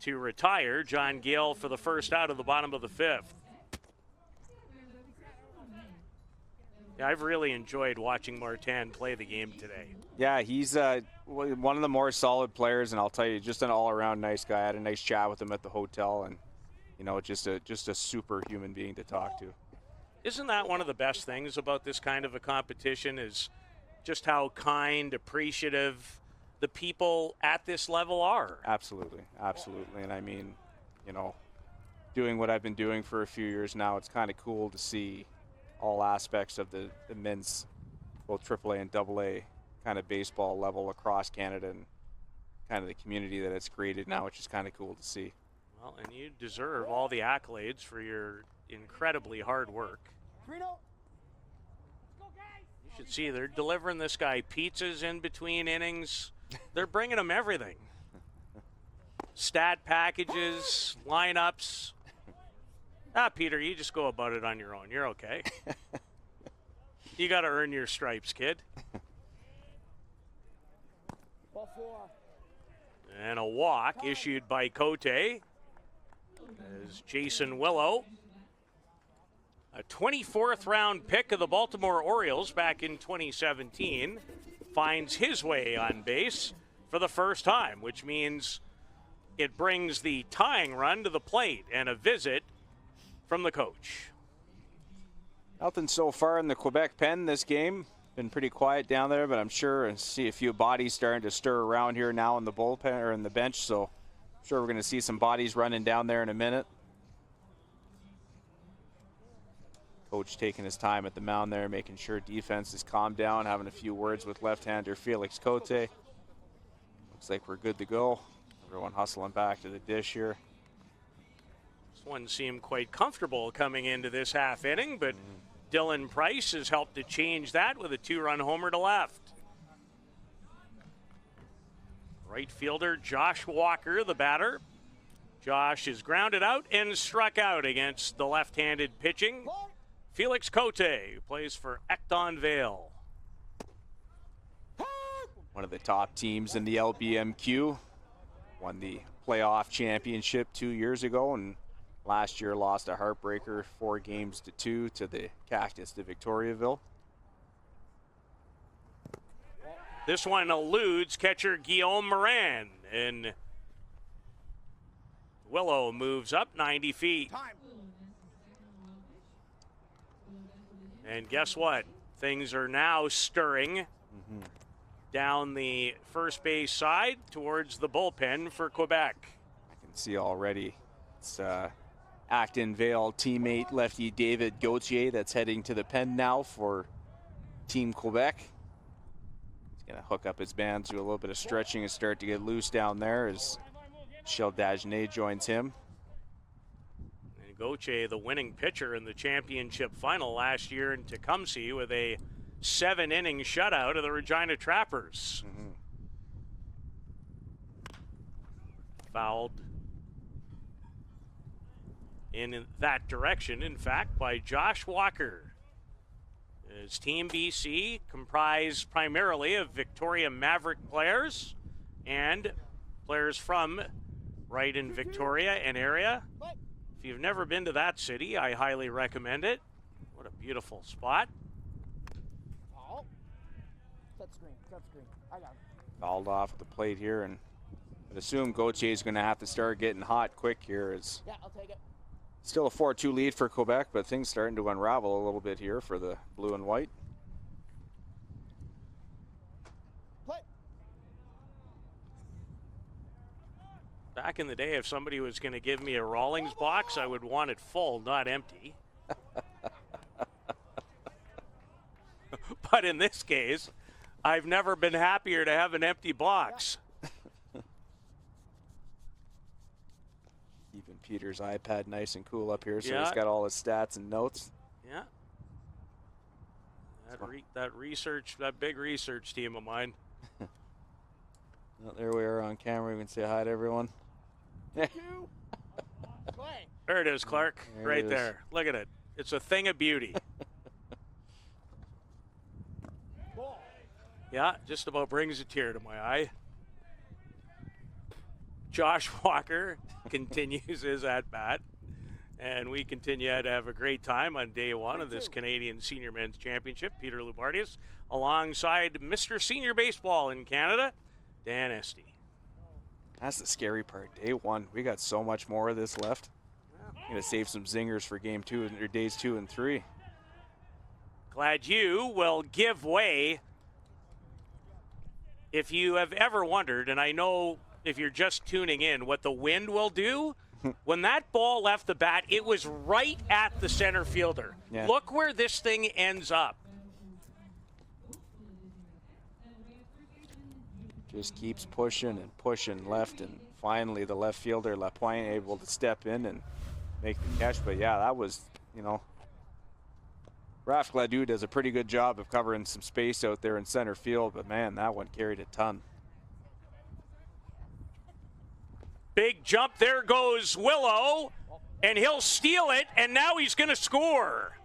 to retire. John Gale for the first out of the bottom of the 5th. Yeah, I've really enjoyed watching Martin play the game today. Yeah, he's one of the more solid players, and I'll tell you, just an all-around nice guy. I had a nice chat with him at the hotel, and you know, just a super human being to talk to. Isn't that one of the best things about this kind of a competition is just how kind, appreciative the people at this level are? Absolutely, absolutely. And I mean, you know, doing what I've been doing for a few years now, it's kind of cool to see all aspects of the men's, both AAA and AA kind of baseball level across Canada and kind of the community that it's created now, which is kind of cool to see. Well, and you deserve all the accolades for your incredibly hard work. You should see they're delivering this guy pizzas in between innings. They're bringing him everything. Stat packages, lineups. Peter, you just go about it on your own. You're okay. You got to earn your stripes, kid. And a walk issued by Cote as Jason Willow a 24th round pick of the Baltimore Orioles back in 2017, finds his way on base for the first time, which means it brings the tying run to the plate and a visit from the coach. Nothing so far in the Quebec pen this game. Been pretty quiet down there, but I'm sure I see a few bodies starting to stir around here now in the bullpen or in the bench, so I'm sure we're going to see some bodies running down there in a minute. Coach taking his time at the mound there, making sure defense is calmed down, having a few words with left-hander Felix Cote. Looks like we're good to go. Everyone hustling back to the dish here. This one seemed quite comfortable coming into this half inning, but Dylan Price has helped to change that with a 2-run homer to left. Right fielder Josh Walker, the batter. Josh is grounded out and struck out against the left-handed pitching Felix Cote, who plays for Acton Vale. One of the top teams in the LBMQ. Won the playoff championship 2 years ago, and last year lost a heartbreaker 4-2 to the Cactus de Victoriaville. This one eludes catcher Guillaume Moran, and Willow moves up 90 feet. And guess what? Things are now stirring down the first base side towards the bullpen for Quebec. I can see already it's Acton Vale teammate lefty David Gauthier that's heading to the pen now for Team Quebec. He's going to hook up his bands, do a little bit of stretching and start to get loose down there as Michel Dagenet joins him. And Gauthier, the winning pitcher in the championship final last year in Tecumseh with a 7-inning shutout of the Regina Trappers. Fouled in that direction, in fact, by Josh Walker. His Team BC comprised primarily of Victoria Maverick players and players from right in Victoria and area. If you've never been to that city, I highly recommend it. What a beautiful spot. Cut screen. I got it. Fouled off at the plate here, and I'd assume Gauthier is going to have to start getting hot quick here. As Yeah, I'll take it. still a 4-2 lead for Quebec, but things starting to unravel a little bit here for the blue and white. Play. Back in the day, if somebody was going to give me a Rawlings box, I would want it full, not empty. But in this case, I've never been happier to have an empty box. Keeping Peter's iPad nice and cool up here, so Yeah. he's got all his stats and notes. Yeah. That big research team of mine. Well, there we are on camera. We can say hi to everyone. Play. There it is, Clark. There it right is. there. Look at it. It's a thing of beauty. Yeah, just about brings a tear to my eye. Josh Walker continues his at-bat, and we continue to have a great time on day one of this Canadian Senior Men's Championship. Peter Loubardias alongside Mr. Senior Baseball in Canada, Dan Esty. That's the scary part. Day one, we got so much more of this left. I'm going to save some zingers for game two, or days 2 and 3. Glad you will give way. If you have ever wondered, and I know if you're just tuning in, what the wind will do, when that ball left the bat, it was right at the center fielder. Yeah. Look where this thing ends up. Just keeps pushing and pushing left, and finally the left fielder, Lapointe, able to step in and make the catch. But yeah, that was, Raph Gladue does a pretty good job of covering some space out there in center field, but man, that one carried a ton. Big jump. There goes Willow, and he'll steal it, and now he's going to score.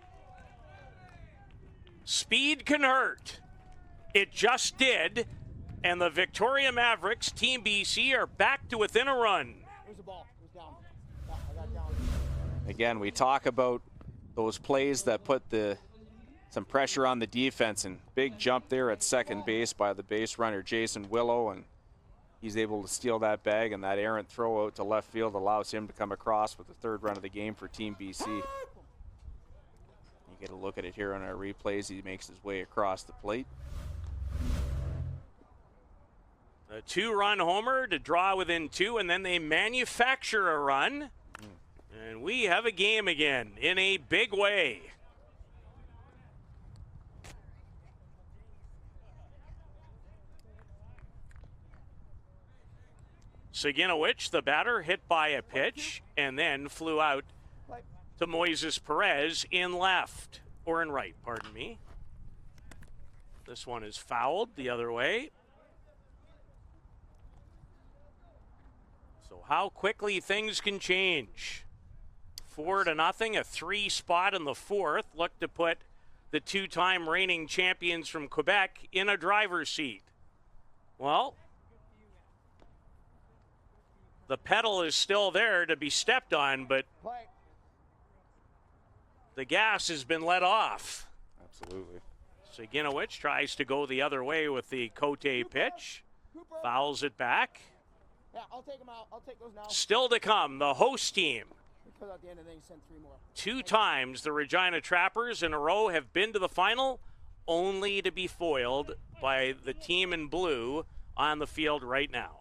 Speed can hurt. It just did, and the Victoria Mavericks, Team BC, are back to within a run. Where's the ball? Who's down? Yeah, I got down. Again, we talk about those plays that put some pressure on the defense, and big jump there at second base by the base runner Jason Willow, and he's able to steal that bag, and that errant throw out to left field allows him to come across with the third run of the game for Team BC. You get a look at it here on our replays. He makes his way across the plate. A 2-run homer to draw within 2, and then they manufacture a run. And we have a game again in a big way. Saginowicz, the batter, hit by a pitch and then flew out to Moises Perez in left, or in right, pardon me. This one is fouled the other way. So how quickly things can change. 4-0, a 3 spot in the fourth. Look to put the 2-time reigning champions from Quebec in a driver's seat. Well, the pedal is still there to be stepped on, but the gas has been let off. Absolutely. Saginowicz tries to go the other way with the Cote pitch. Fouls it back. Yeah, I'll take them out. I'll take those now. Still to come, the host team. Because at the end of the day, send 3 more. 2 times the Regina Trappers in a row have been to the final, only to be foiled by the team in blue on the field right now.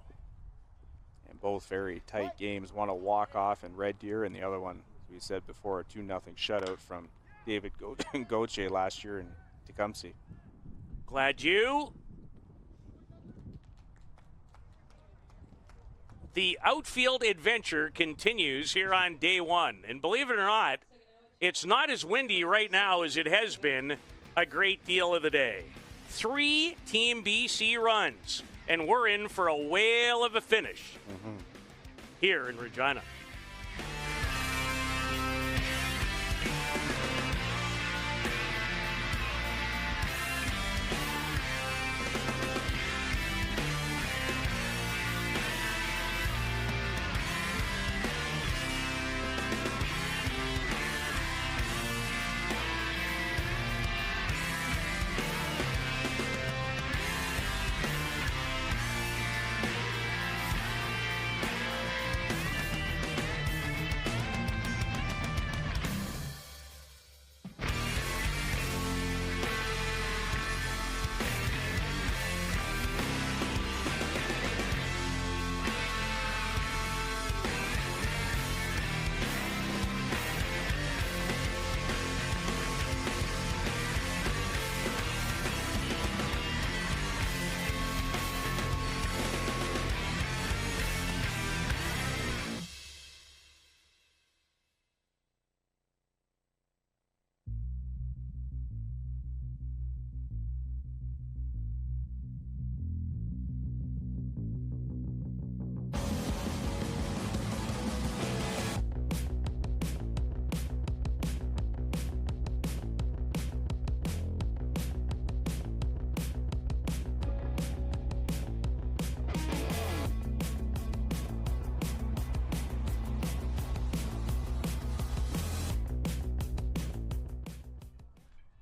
And both very tight games. One a walk-off in Red Deer, and the other one, as we said before, a 2-0 shutout from David Gauthier last year in Tecumseh. Glad you. The outfield adventure continues here on day 1. And believe it or not, it's not as windy right now as it has been a great deal of the day. 3 Team BC runs, and we're in for a whale of a finish here in Regina.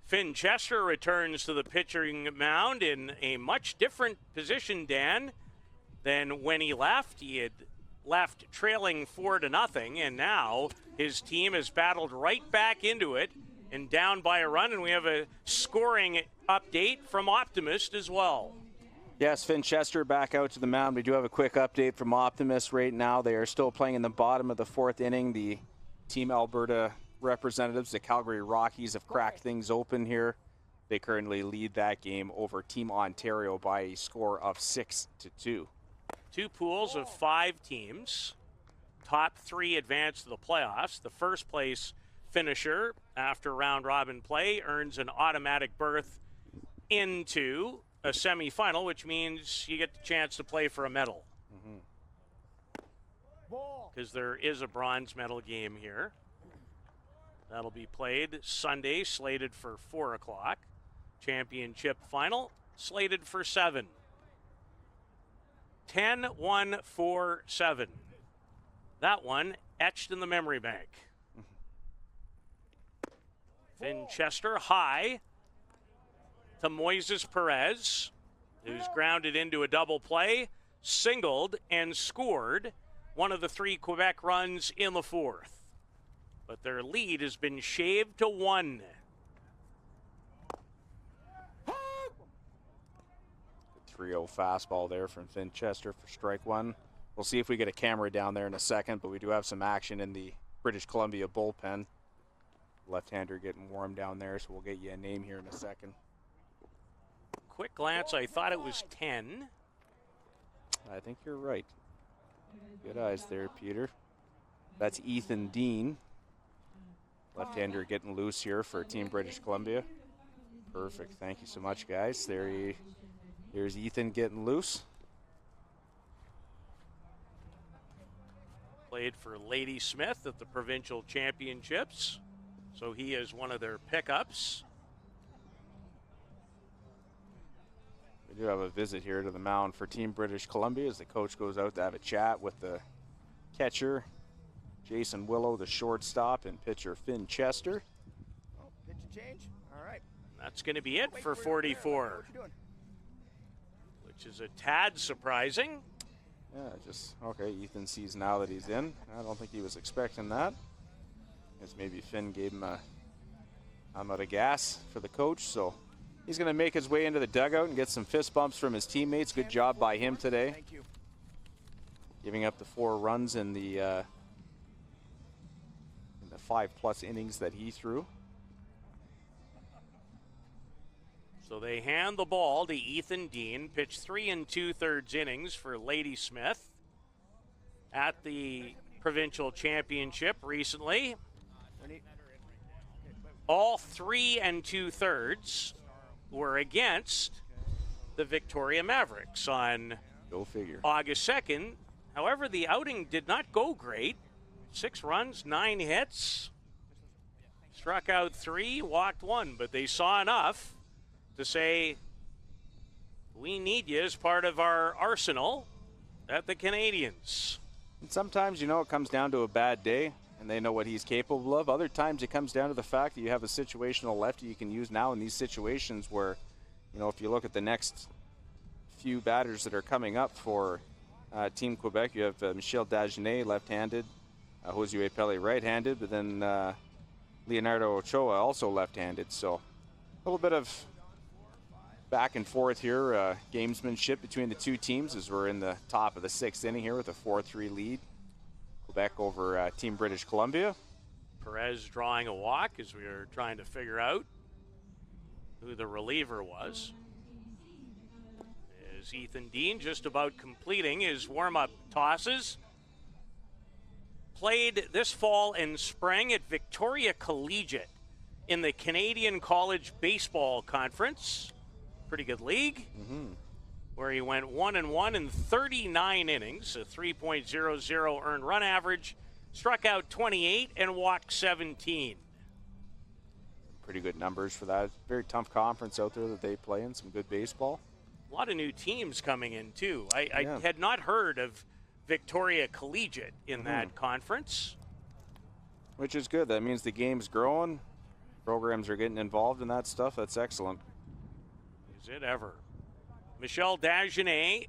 Finn Chester returns to the pitching mound in a much different position, Dan, than when he left. He had left trailing 4-0, and now his team has battled right back into it and down by a run, and we have a scoring update from Optimist as well. Yes, Finn Chester back out to the mound. We do have a quick update from Optimist right now. They are still playing in the bottom of the 4th inning. The Team Alberta representatives, the Calgary Rockies, have cracked things open here. They currently lead that game over Team Ontario by a score of 6-2. 2 pools of 5 teams. Top 3 advance to the playoffs. The first place finisher after round robin play earns an automatic berth into a semifinal, which means you get the chance to play for a medal. Because there is a bronze medal game here. That'll be played Sunday, slated for 4 o'clock. Championship final, slated for 7. 10-1-4-7. That one etched in the memory bank. Finchester high to Moises Perez, who's grounded into a double play, singled, and scored one of the 3 Quebec runs in the 4th. But their lead has been shaved to 1. 3-0 fastball there from Finchester for strike 1. We'll see if we get a camera down there in a second, but we do have some action in the British Columbia bullpen. Left-hander getting warm down there, so we'll get you a name here in a second. Quick glance, I thought it was 10. I think you're right. Good eyes there, Peter. That's Ethan Dean. Left-hander getting loose here for Team British Columbia. Perfect. Thank you so much, guys. Here's Ethan getting loose. Played for Lady Smith at the provincial championships, so he is one of their pickups. We do have a visit here to the mound for Team British Columbia as the coach goes out to have a chat with the catcher, Jason Willow, the shortstop, and pitcher Finn Chester. Oh, pitch a change. All right. That's going to be it for 44, What you doing? which is a tad surprising. Yeah, just, okay, Ethan sees now that he's in. I don't think he was expecting that. Guess maybe Finn gave him I'm out of gas for the coach, so he's going to make his way into the dugout and get some fist bumps from his teammates. Good job by him today. Thank you. Giving up the 4 runs in the 5+ innings that he threw. So they hand the ball to Ethan Dean, pitched 3 2/3 innings for Lady Smith at the provincial championship recently. All 3 2/3 were against the Victoria Mavericks on Go figure. August 2nd. However, the outing did not go great. 6 runs, 9 hits. Struck out 3, walked 1, but they saw enough to say, we need you as part of our arsenal at the Canadians. And sometimes, it comes down to a bad day, and they know what he's capable of. Other times, it comes down to the fact that you have a situational lefty you can use now in these situations where, if you look at the next few batters that are coming up for Team Quebec, you have Michel Dagenet, left-handed, Josue Pele, right-handed, but then Leonardo Ochoa, also left-handed. So a little bit of back and forth here, gamesmanship between the two teams as we're in the top of the 6th inning here with a 4-3 lead. Quebec over Team British Columbia. Perez drawing a walk as we were trying to figure out who the reliever was. Is Ethan Dean just about completing his warm-up tosses. Played this fall and spring at Victoria Collegiate in the Canadian College Baseball Conference. Pretty good league, where he went 1-1 in 39 innings, a 3.00 earned run average, struck out 28 and walked 17. Pretty good numbers for that. Very tough conference out there that they play in, some good baseball. A lot of new teams coming in, too. I had not heard of Victoria Collegiate in that conference. Which is good. That means the game's growing. Programs are getting involved in that stuff. That's excellent. Is it ever? Michel Dagenet,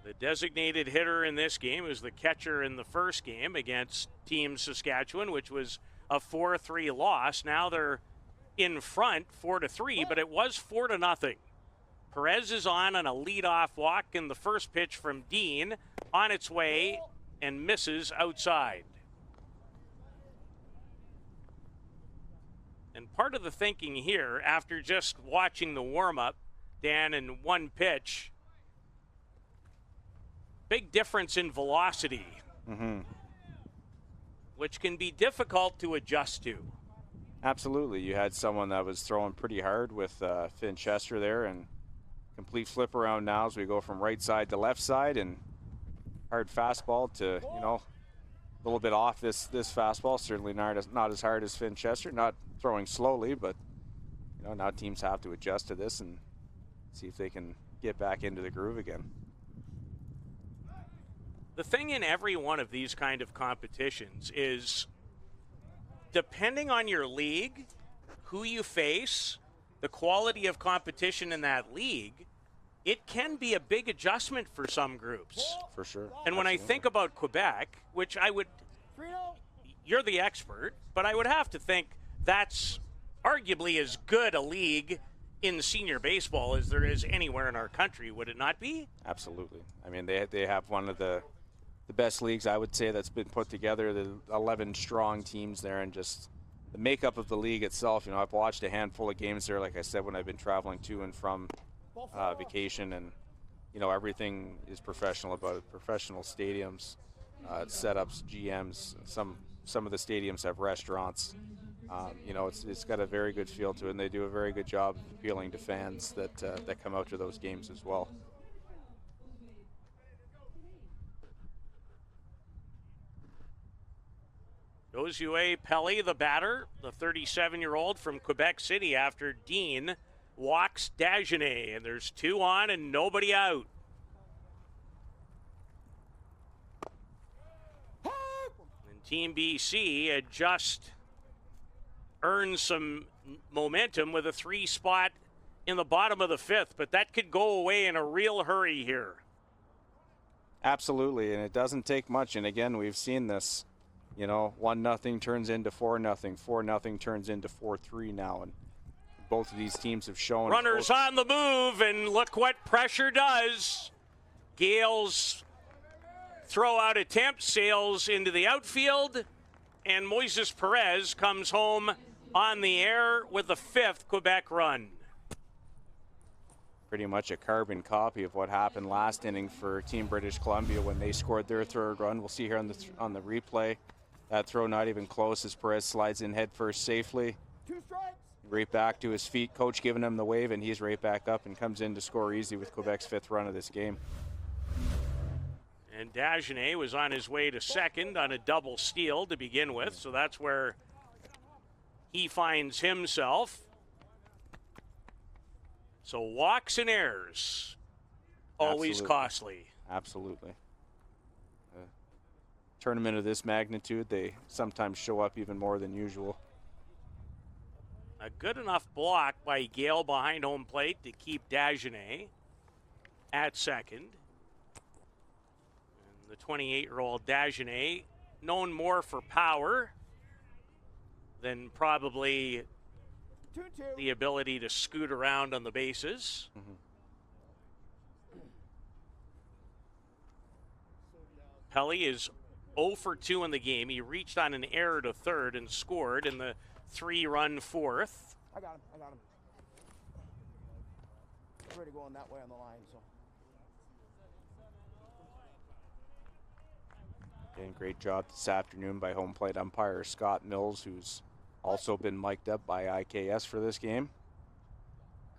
the designated hitter in this game, was the catcher in the first game against Team Saskatchewan, which was a 4-3 loss. Now they're in front 4-3, but it was 4-0. Perez is on a leadoff walk in the first pitch from Dean, on its way and misses outside. And part of the thinking here, after just watching the warm-up, Dan, in one pitch, big difference in velocity, which can be difficult to adjust to. Absolutely. You had someone that was throwing pretty hard with Finn Chester there, and complete flip around now as we go from right side to left side, and hard fastball to, a little bit off this fastball. Certainly not as hard as Finn Chester, not throwing slowly, but now teams have to adjust to this and see if they can get back into the groove again. The thing in every one of these kind of competitions is depending on your league, who you face, the quality of competition in that league, it can be a big adjustment for some groups. For sure. And when I think about Quebec, which I would, you're the expert, but I would have to think that's arguably as good a league in senior baseball as there is anywhere in our country, would it not be? Absolutely. I mean, they have one of the best leagues, I would say, that's been put together, the 11 strong teams there, and just the makeup of the league itself. You know, I've watched a handful of games there, like I said, when I've been traveling to and from vacation, and, you know, everything is professional about it. Professional stadiums, setups, GMs. Some of the stadiums have restaurants. You know, it's got a very good feel to it, and they do a very good job of appealing to fans that come out to those games as well. Josue Pelly, the batter, the 37-year-old from Quebec City, after Dean walks Dagenet, and there's 2 on and nobody out. And Team BC had just earned some momentum with a 3 spot in the bottom of the 5th, but that could go away in a real hurry here. Absolutely, and it doesn't take much. And again, we've seen this. You know, 1-0 turns into 4-0, 4-0 turns into 4-3 now, and both of these teams have shown. Runners on the move, and look what pressure does. Gale's throw-out attempt sails into the outfield, and Moises Perez comes home on the air with the 5th Quebec run. Pretty much a carbon copy of what happened last inning for Team British Columbia when they scored their 3rd run. We'll see here on the replay. That throw not even close as Perez slides in head first safely. 2 strikes. Right back to his feet. Coach giving him the wave, and he's right back up and comes in to score easy with Quebec's 5th run of this game. And Dagenet was on his way to 2nd on a double steal to begin with, so that's where he finds himself. So walks and errors, always Absolutely. costly. Absolutely. Tournament of this magnitude, they sometimes show up even more than usual. A good enough block by Gale behind home plate to keep Dagenet at 2nd. And the 28-year-old Dagenet, known more for power than probably 2-2. the ability to scoot around on the bases. Pelly is 0 for 2 in the game. He reached on an error to 3rd and scored in the 3-run 4th. I got him. I'm ready to go on that way on the line, so. Again, great job this afternoon by home plate umpire Scott Mills, who's also been mic'd up by IKS for this game.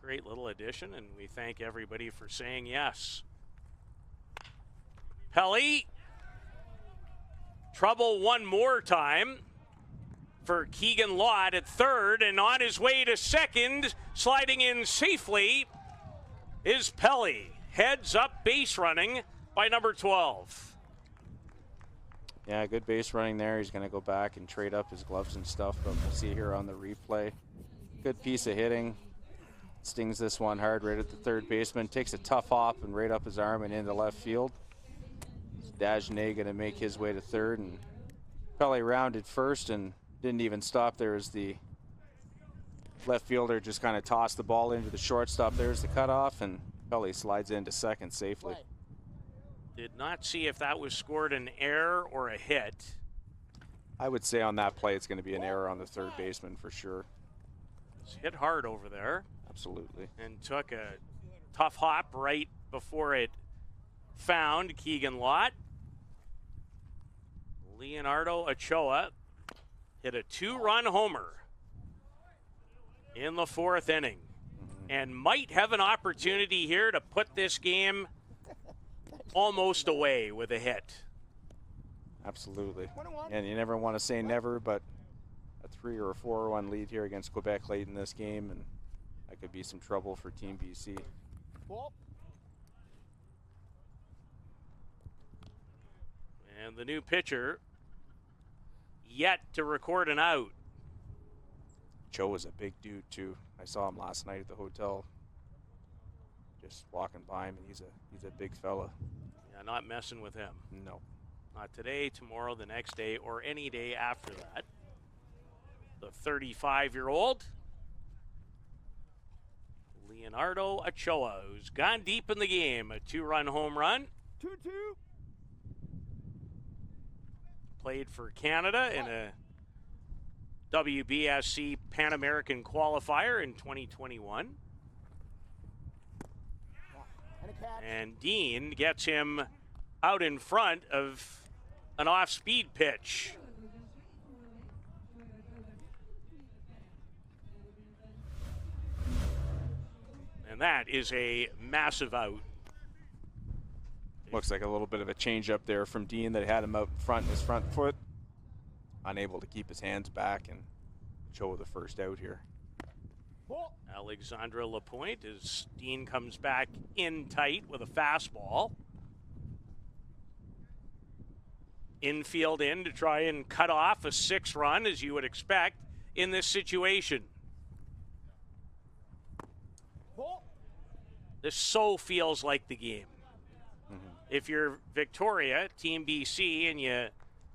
Great little addition, and we thank everybody for saying yes. Pelly. Trouble one more time for Keegan Lott at 3rd, and on his way to 2nd, sliding in safely, is Pelly. Heads up base running by number 12. Yeah, good base running there. He's going to go back and trade up his gloves and stuff, but we'll see here on the replay. Good piece of hitting. Stings this one hard right at the 3rd baseman. Takes a tough hop and right up his arm and into left field. Dagenet going to make his way to 3rd, and Pelly rounded 1st and didn't even stop there as the left fielder just kind of tossed the ball into the shortstop. There's the cutoff, and Pelly slides into 2nd safely. Did not see if that was scored an error or a hit. I would say on that play it's going to be an error on the 3rd baseman for sure. It's hit hard over there. Absolutely. And took a tough hop right before it found Keegan Lott. Leonardo Ochoa hit a 2-run homer in the 4th inning and might have an opportunity here to put this game almost away with a hit. Absolutely. 21. And you never want to say never, but a 3 or a 4-1 lead here against Quebec late in this game, and that could be some trouble for Team BC. Ball. And the new pitcher yet to record an out. Cho is a big dude too. I saw him last night at the hotel. Just walking by him, and he's a big fella. Yeah, not messing with him. No. Not today, tomorrow, the next day, or any day after that. The 35-year-old Leonardo Ochoa, who's gone deep in the game. A 2-run home run. 2-2. Played for Canada in a WBSC Pan American qualifier in 2021. And a catch. And Dean gets him out in front of an off-speed pitch. And that is a massive out. Looks like a little bit of a change up there from Dean that had him out in front in his front foot. Unable to keep his hands back and show the first out here. Ball. Alexandre Lapointe as Dean comes back in tight with a fastball. Infield in to try and cut off a 6-run, as you would expect in this situation. Ball. This so feels like the game. If you're Victoria, Team BC, and you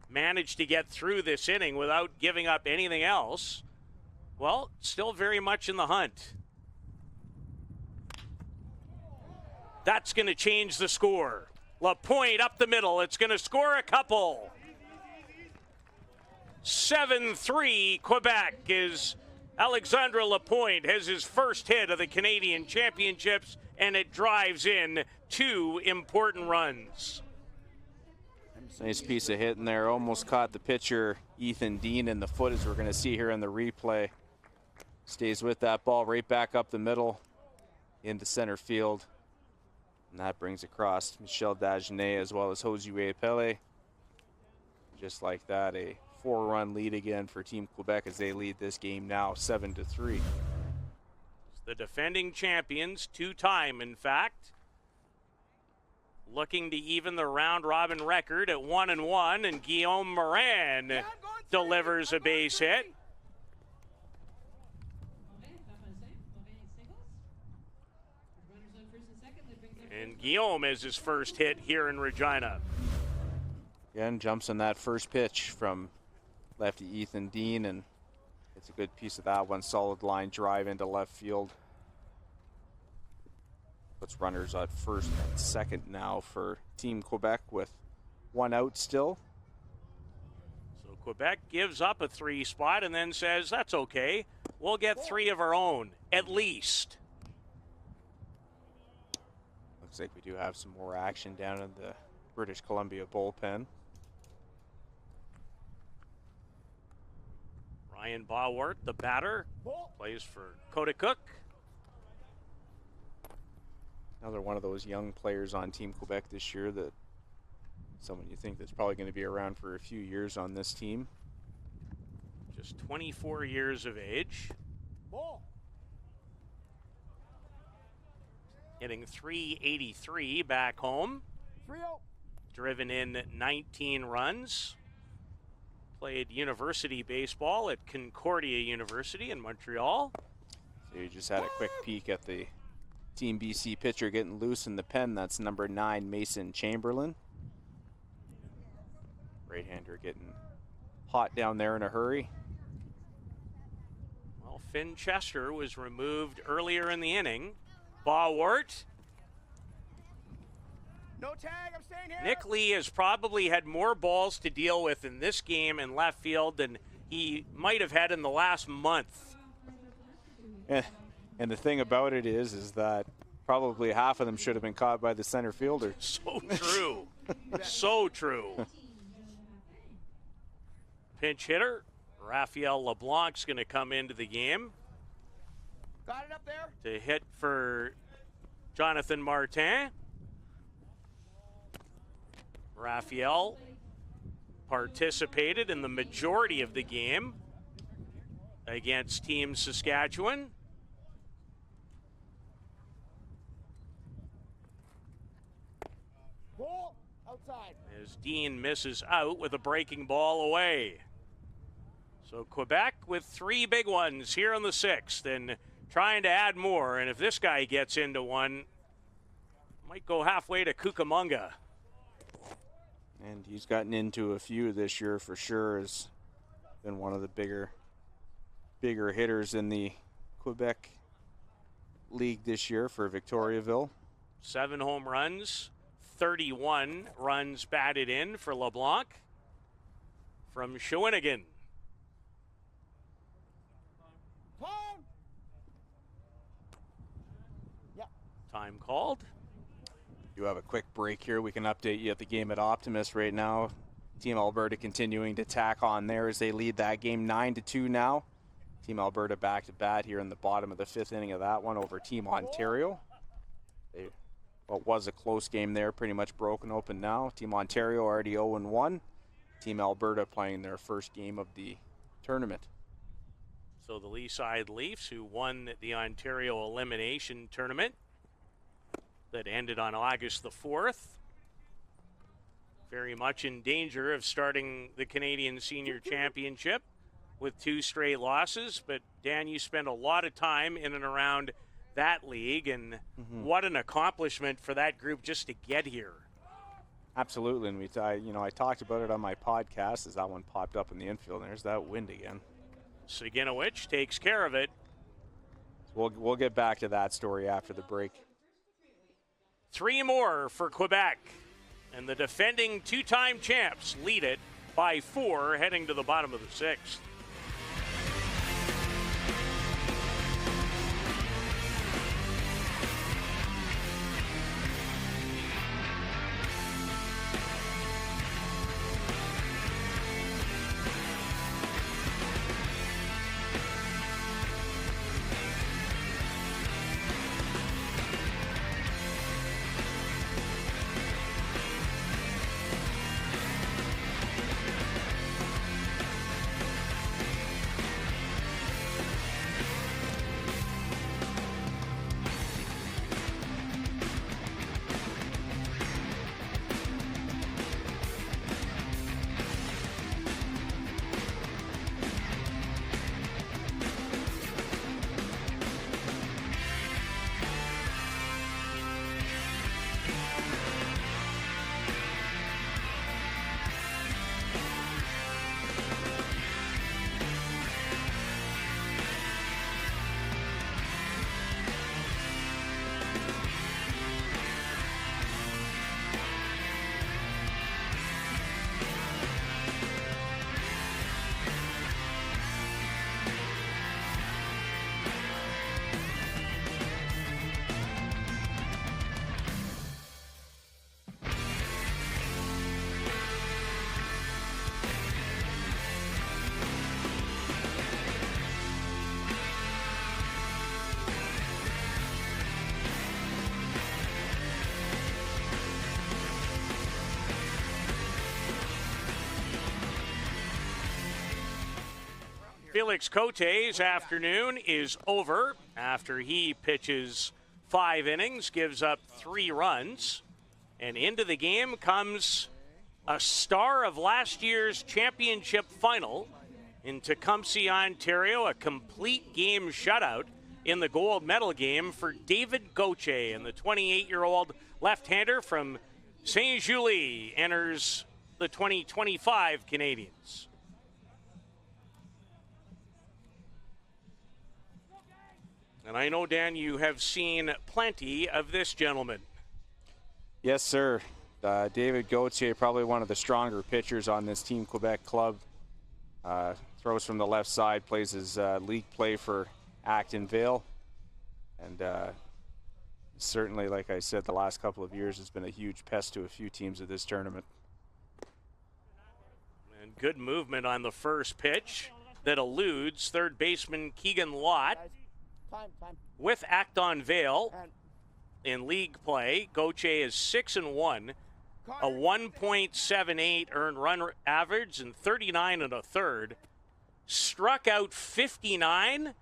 manage to get through this inning without giving up anything else, well, still very much in the hunt. That's going to change the score. Lapointe up the middle. It's going to score a couple. 7-3 Quebec is Alexandre Lapointe has his first hit of the Canadian Championships, and it drives in 2 important runs. Nice piece of hit in there. Almost caught the pitcher, Ethan Dean, in the foot, as we're going to see here in the replay. Stays with that ball right back up the middle into center field. And that brings across Michel Dagenet as well as Josue Pele. Just like that, a 4-run lead again for Team Quebec as they lead this game now 7-3. The defending champions, 2-time in fact, looking to even the round-robin record at 1-1, and Guillaume Morin delivers a base hit. And Guillaume has his first hit here in Regina. Again, jumps on that first pitch from lefty Ethan Dean, and it's a good piece of that one. Solid line drive into left field. Puts runners at first and second now for Team Quebec with 1 out still. So Quebec gives up a 3 spot and then says, that's okay. We'll get 3 of our own, at least. Looks like we do have some more action down in the British Columbia bullpen. Ryan Bauwart, the batter, plays for Coaticook. Another one of those young players on Team Quebec this year, that someone you think that's probably going to be around for a few years on this team. Just 24 years of age. Ball. Hitting .383 back home. 3-0. Driven in 19 runs. Played university baseball at Concordia University in Montreal. So you just had a quick peek at the Team BC pitcher getting loose in the pen. That's number 9, Mason Chamberlain. Right-hander getting hot down there in a hurry. Well, Finn Chester was removed earlier in the inning. Bauwart. No tag, I'm staying here. Nick Lee has probably had more balls to deal with in this game in left field than he might have had in the last month. And the thing about it is that probably half of them should have been caught by the center fielder. So true. So true. Pinch hitter, Raphael LeBlanc's going to come into the game Got it up there. to hit for Jonathan Martin. Raphael participated in the majority of the game against Team Saskatchewan. Ball. Outside. As Dean misses out with a breaking ball away. So Quebec with 3 big ones here in the 6th and trying to add more. And if this guy gets into one, might go halfway to Cucamonga. And he's gotten into a few this year for sure. Has been one of the bigger hitters in the Quebec League this year for Victoriaville. 7 home runs, 31 runs batted in for LeBlanc from Shawinigan. Time. Yep. Time called. You have a quick break here. We can update you at the game at Optimus right now. Team Alberta continuing to tack on there as they lead that game 9-2 now. Team Alberta back to bat here in the bottom of the 5th inning of that one over Team Ontario. What was a close game there, pretty much broken open now. Team Ontario already 0-1. Team Alberta playing their first game of the tournament. So the Leaside Leafs, who won the Ontario Elimination Tournament that ended on August the 4th, very much in danger of starting the Canadian Senior Championship with 2 straight losses. But Dan, you spend a lot of time in and around that league, and what an accomplishment for that group just to get here. Absolutely, and I talked about it on my podcast as that one popped up in the infield, and there's that wind again. Saginowicz takes care of it. We'll get back to that story after the break. 3 more for Quebec, and the defending 2-time champs lead it by 4 heading to the bottom of the 6th. Felix Cote's afternoon is over after he pitches 5 innings, gives up 3 runs. And into the game comes a star of last year's championship final in Tecumseh, Ontario, a complete game shutout in the gold medal game for David Gauthier. And the 28-year-old left-hander from Saint-Julie enters the 2025 Canadians. And I know, Dan, you have seen plenty of this gentleman. Yes, sir. David Gauthier, probably one of the stronger pitchers on this Team Quebec club. Throws from the left side, plays his league play for Acton Vale. And certainly, like I said, the last couple of years has been a huge pest to a few teams of this tournament. And good movement on the first pitch that eludes third baseman Keegan Lott. Time. With Acton Vale in league play, Gauthier is 6-1, a 1.78 earned run average and 39 1/3. Struck out 59,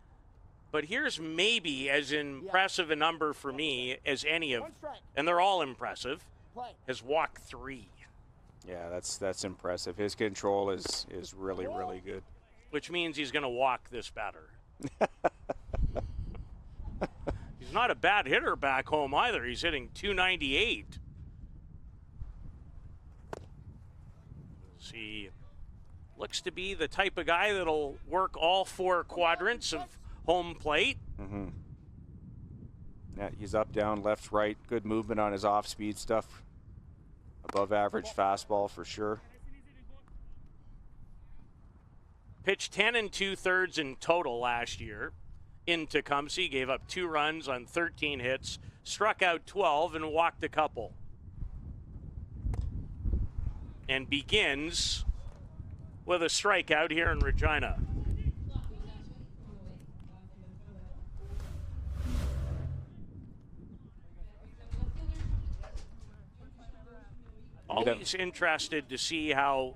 but here's maybe as impressive a number for me as any of, and they're all impressive, has walked 3. Yeah, that's impressive. His control is really, really good. which means he's going to walk this batter. He's not a bad hitter back home either. He's hitting .298. He looks to be the type of guy that'll work all 4 quadrants of home plate. Mm-hmm. Yeah, he's up, down, left, right. Good movement on his off-speed stuff. Above average fastball for sure. Pitched 10 2/3 in total last year in Tecumseh. Gave up 2 runs on 13 hits, struck out 12, and walked a couple. And begins with a strikeout here in Regina. Always interested to see how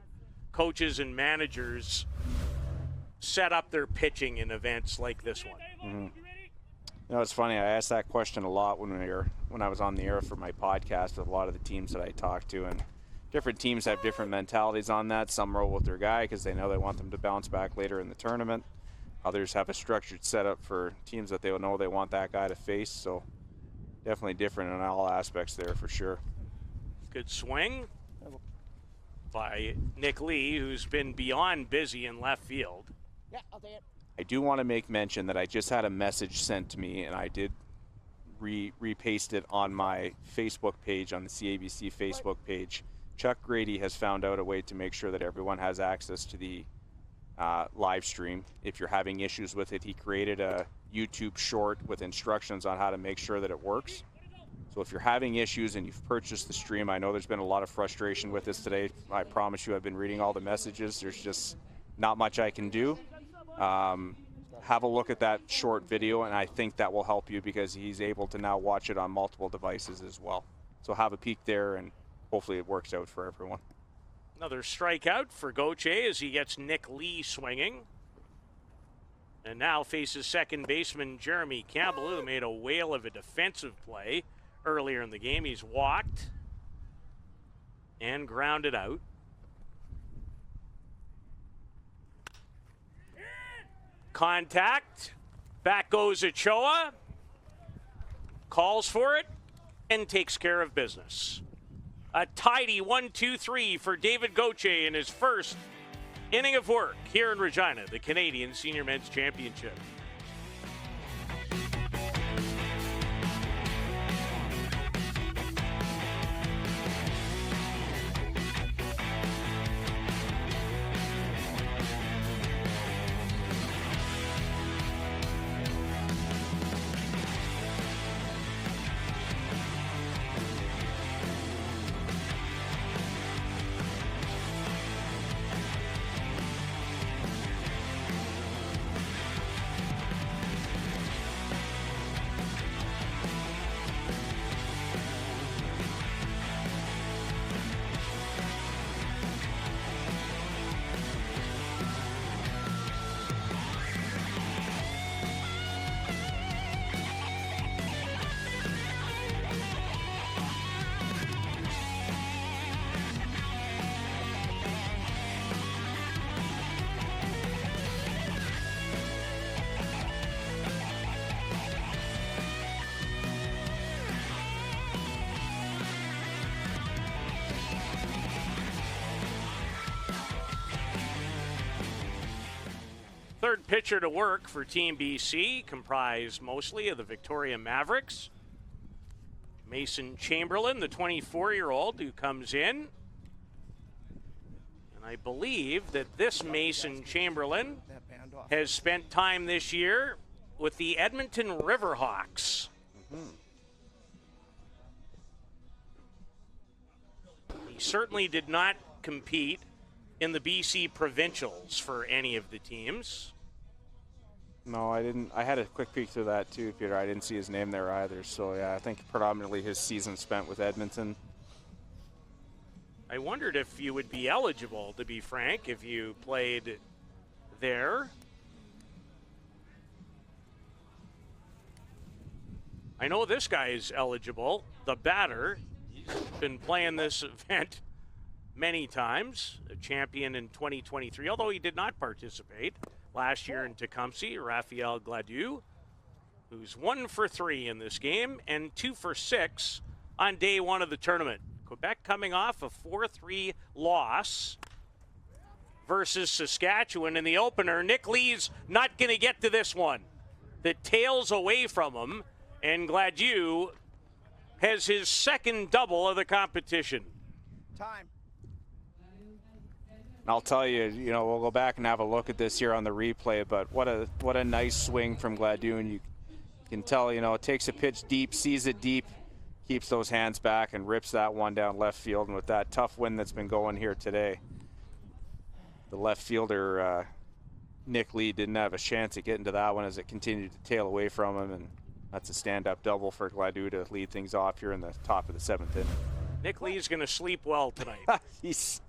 coaches and managers set up their pitching in events like this one. Mm-hmm. You know, it's funny. I asked that question a lot when I was on the air for my podcast with a lot of the teams that I talked to, and different teams have different mentalities on that. Some roll with their guy because they know they want them to bounce back later in the tournament. Others have a structured setup for teams that they know they want that guy to face. So definitely different in all aspects there for sure. Good swing by Nick Lee, who's been beyond busy in left field. Yeah, I'll take it. I do want to make mention that I just had a message sent to me, and I did repaste it on my Facebook page, on the CABC Facebook page. Chuck Grady has found out a way to make sure that everyone has access to the live stream. If you're having issues with it, he created a YouTube short with instructions on how to make sure that it works. So if you're having issues and you've purchased the stream, I know there's been a lot of frustration with this today. I promise you I've been reading all the messages. There's just not much I can do. Have a look at that short video, and I think that will help you because he's able to now watch it on multiple devices as well. So have a peek there, and hopefully it works out for everyone. Another strikeout for Gauthier as he gets Nick Lee swinging. And now faces second baseman Jeremy Campbell, who made a whale of a defensive play earlier in the game. He's walked and grounded out. Contact. Back goes Ochoa. Calls for it and takes care of business. A tidy 1-2-3 for David Gauthier in his first inning of work here in Regina, the Canadian Senior Men's Championship. Third pitcher to work for Team BC, comprised mostly of the Victoria Mavericks. Mason Chamberlain, the 24-year-old who comes in. And I believe that this Mason Chamberlain has spent time this year with the Edmonton Riverhawks. He certainly did not compete in the BC Provincials for any of the teams. No, I didn't. I had a quick peek through that too, Peter. I didn't see his name there either. So, yeah, I think predominantly his season spent with Edmonton. I wondered if you would be eligible, to be frank, if you played there. I know this guy is eligible, the batter. He's been playing this event many times, a champion in 2023, although he did not participate last year in Tecumseh, Raphael Gladue, who's 1 for 3 in this game and 2 for 6 on day one of the tournament. Quebec coming off a 4-3 loss versus Saskatchewan in the opener. Nick Lee's not going to get to this one. The tail's away from him, and Gladue has his second double of the competition. Time. I'll tell you, we'll go back and have a look at this here on the replay, but what a nice swing from Gladue, and you can tell, it takes a pitch deep, sees it deep, keeps those hands back and rips that one down left field. And with that tough wind that's been going here today, the left fielder, Nick Lee, didn't have a chance at getting to that one as it continued to tail away from him, and that's a stand-up double for Gladue to lead things off here in the top of the 7th inning. Nick Lee's going to sleep well tonight. He's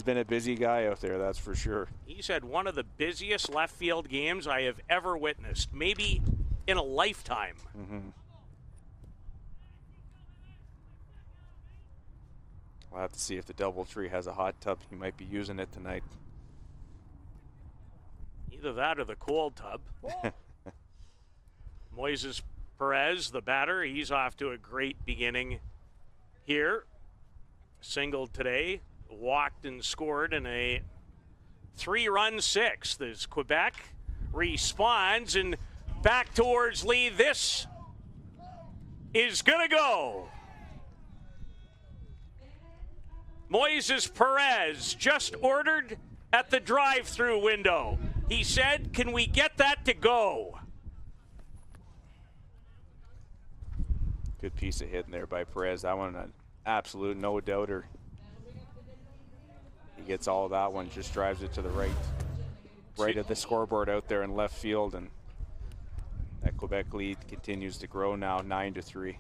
been a busy guy out there, that's for sure. He's had one of the busiest left field games I have ever witnessed, maybe in a lifetime. Mm-hmm. We'll have to see if the DoubleTree has a hot tub. He might be using it tonight. Either that or the cold tub. Moises Perez, the batter, he's off to a great beginning here. Singled today, walked and scored in a 3-run sixth as Quebec responds and back towards Lee. This is going to go. Moises Perez just ordered at the drive-through window. He said, "Can we get that to go?" Good piece of hitting there by Perez. That one, an absolute no-doubter. He gets all of that one, just drives it to the right of the scoreboard out there in left field, and that Quebec lead continues to grow now, 9-3.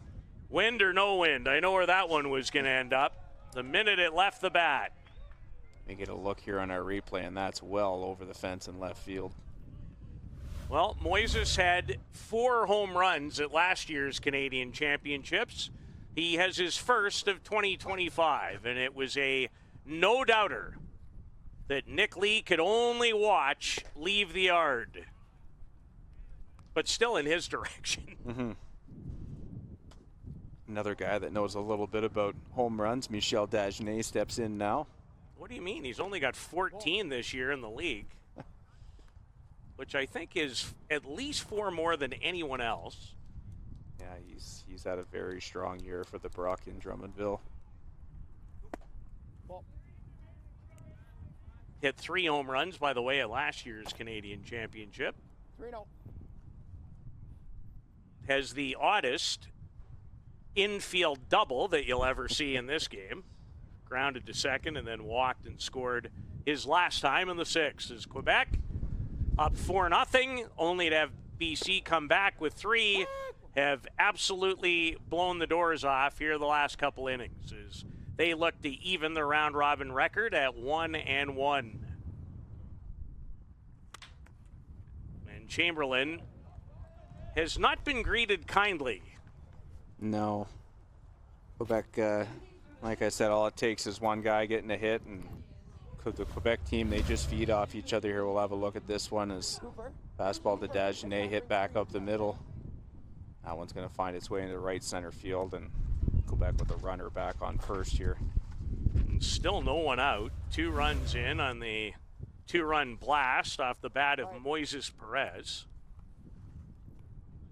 Wind or no wind, I know where that one was going to end up the minute it left the bat. We get a look here on our replay, and that's well over the fence in left field. Well, Moises had 4 home runs at last year's Canadian Championships. He has his first of 2025, and it was a no-doubter that Nick Lee could only watch leave the yard. But still in his direction. Mm-hmm. Another guy that knows a little bit about home runs, Michel Dagenet, steps in now. What do you mean? He's only got 14 this year in the league, which I think is at least 4 more than anyone else. Yeah, he's had a very strong year for the Brock in Drummondville. Hit 3 home runs, by the way, at last year's Canadian Championship. 3-0. Has the oddest infield double that you'll ever see in this game. Grounded to second and then walked and scored his last time in the 6th as Quebec up 4-0, only to have BC come back with 3, have absolutely blown the doors off here the last couple innings as they look to even the round-robin record at 1-1. And Chamberlain has not been greeted kindly. No. Quebec, like I said, all it takes is one guy getting a hit, and the Quebec team, they just feed off each other here. We'll have a look at this one as fastball to Dagenet hit back up the middle. That one's going to find its way into right center field, and Quebec with a runner back on first here. And still no one out. 2 runs in on the 2-run blast off the bat of Moises Perez,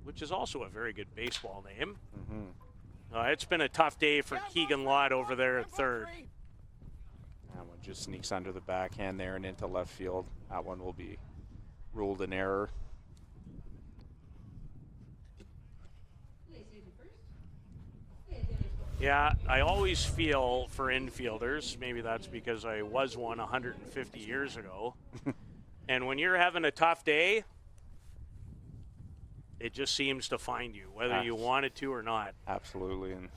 which is also a very good baseball name. Mm-hmm. It's been a tough day for Keegan Lott over there at third. That one just sneaks under the backhand there and into left field. That one will be ruled an error. Yeah, I always feel for infielders. Maybe that's because I was one 150 years ago. And when you're having a tough day, it just seems to find you, whether you want it to or not. Absolutely, and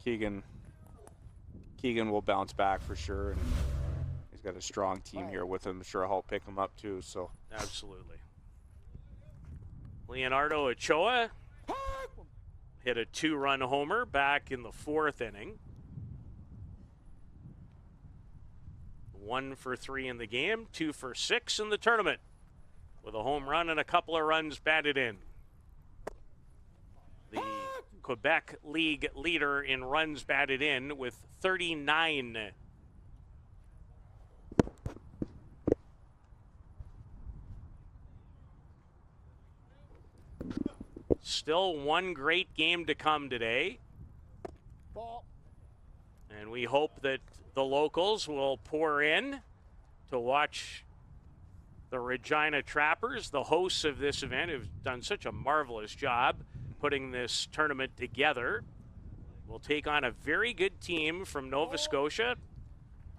Keegan will bounce back for sure, and he's got a strong team here with him. I'm sure I'll pick him up too. So absolutely. Leonardo Ochoa hit a 2-run homer back in the 4th inning. 1 for 3 in the game, 2 for 6 in the tournament, with a home run and a couple of runs batted in. The Quebec League leader in runs batted in with 39. Still one great game to come today. Ball. And we hope that the locals will pour in to watch the Regina Trappers, the hosts of this event, who've done such a marvelous job putting this tournament together. Will take on a very good team from Nova Scotia,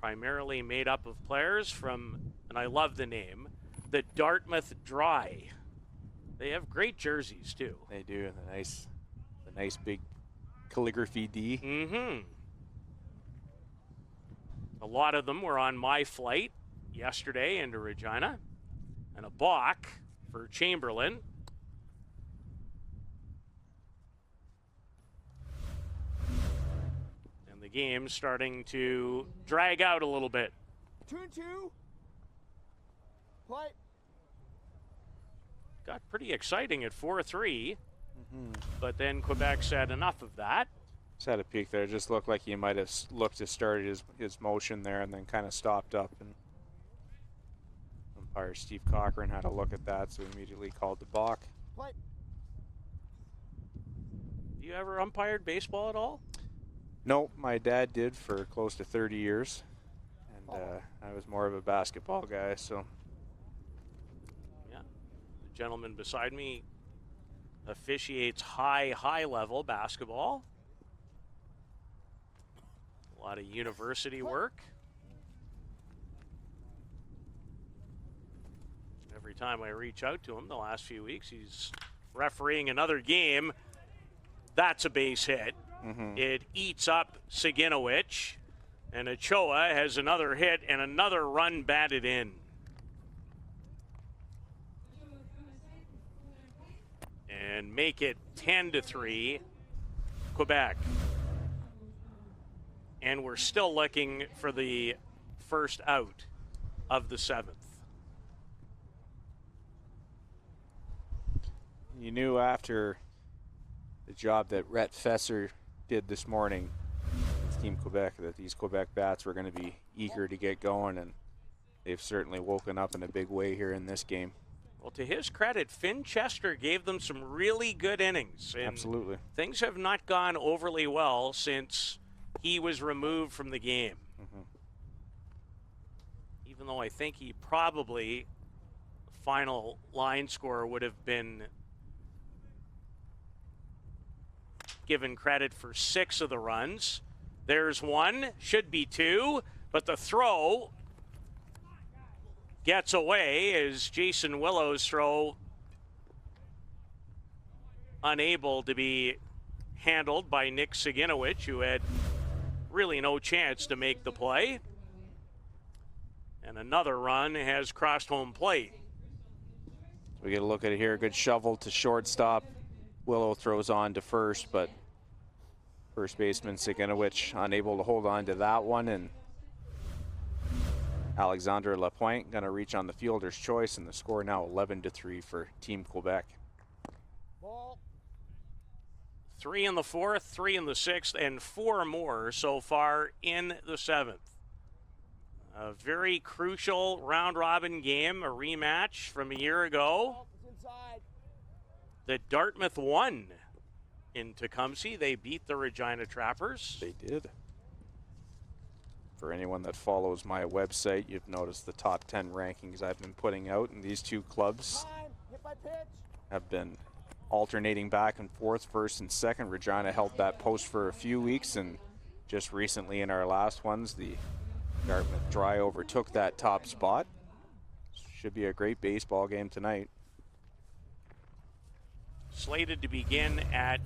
primarily made up of players from, and I love the name, the Dartmouth Dry. They have great jerseys too. They do. The nice big calligraphy D. Mm-hmm. A lot of them were on my flight yesterday into Regina, and a balk for Chamberlain. And the game starting to drag out a little bit. 2-2. Play. Got pretty exciting at 4-3, but then Quebec said enough of that. Just had a peek there. It just looked like he might have looked to start his motion there and then kind of stopped up. And umpire Steve Cochran had a look at that, so immediately called the balk. Play. You ever umpired baseball at all? No, my dad did for close to 30 years, and I was more of a basketball guy, so. The gentleman beside me officiates high level basketball. A lot of university work. Every time I reach out to him the last few weeks, he's refereeing another game. That's a base hit. It eats up Saginowicz, and Ochoa has another hit and another run batted in. And make it 10-3, Quebec. And we're still looking for the first out of the 7th. You knew after the job that Rhett Fesser did this morning with Team Quebec that these Quebec bats were going to be eager to get going, and they've certainly woken up in a big way here in this game. Well, to his credit, Finn Chester gave them some really good innings. And absolutely. Things have not gone overly well since he was removed from the game. Even though I think he probably, the final line score would have been given credit for 6 of the runs. There's 1, should be 2, but the throw gets away as Jason Willow's throw unable to be handled by Nick Saginowicz, who had really no chance to make the play. And another run has crossed home plate. We get a look at it here. Good shovel to shortstop. Willow throws on to first, but first baseman Saginowicz unable to hold on to that one, and Alexandre Lapointe going to reach on the fielder's choice, and the score now 11-3 for Team Quebec. Ball. 3 in the 4th, 3 in the 6th, and 4 more so far in the 7th. A very crucial round-robin game, a rematch from a year ago that Dartmouth won in Tecumseh. They beat the Regina Trappers. They did. For anyone that follows my website, you've noticed the top 10 rankings I've been putting out, and these two clubs have been alternating back and forth, first and second. Regina held that post for a few weeks, and just recently in our last ones, the Dartmouth Dry overtook that top spot. Should be a great baseball game tonight. Slated to begin at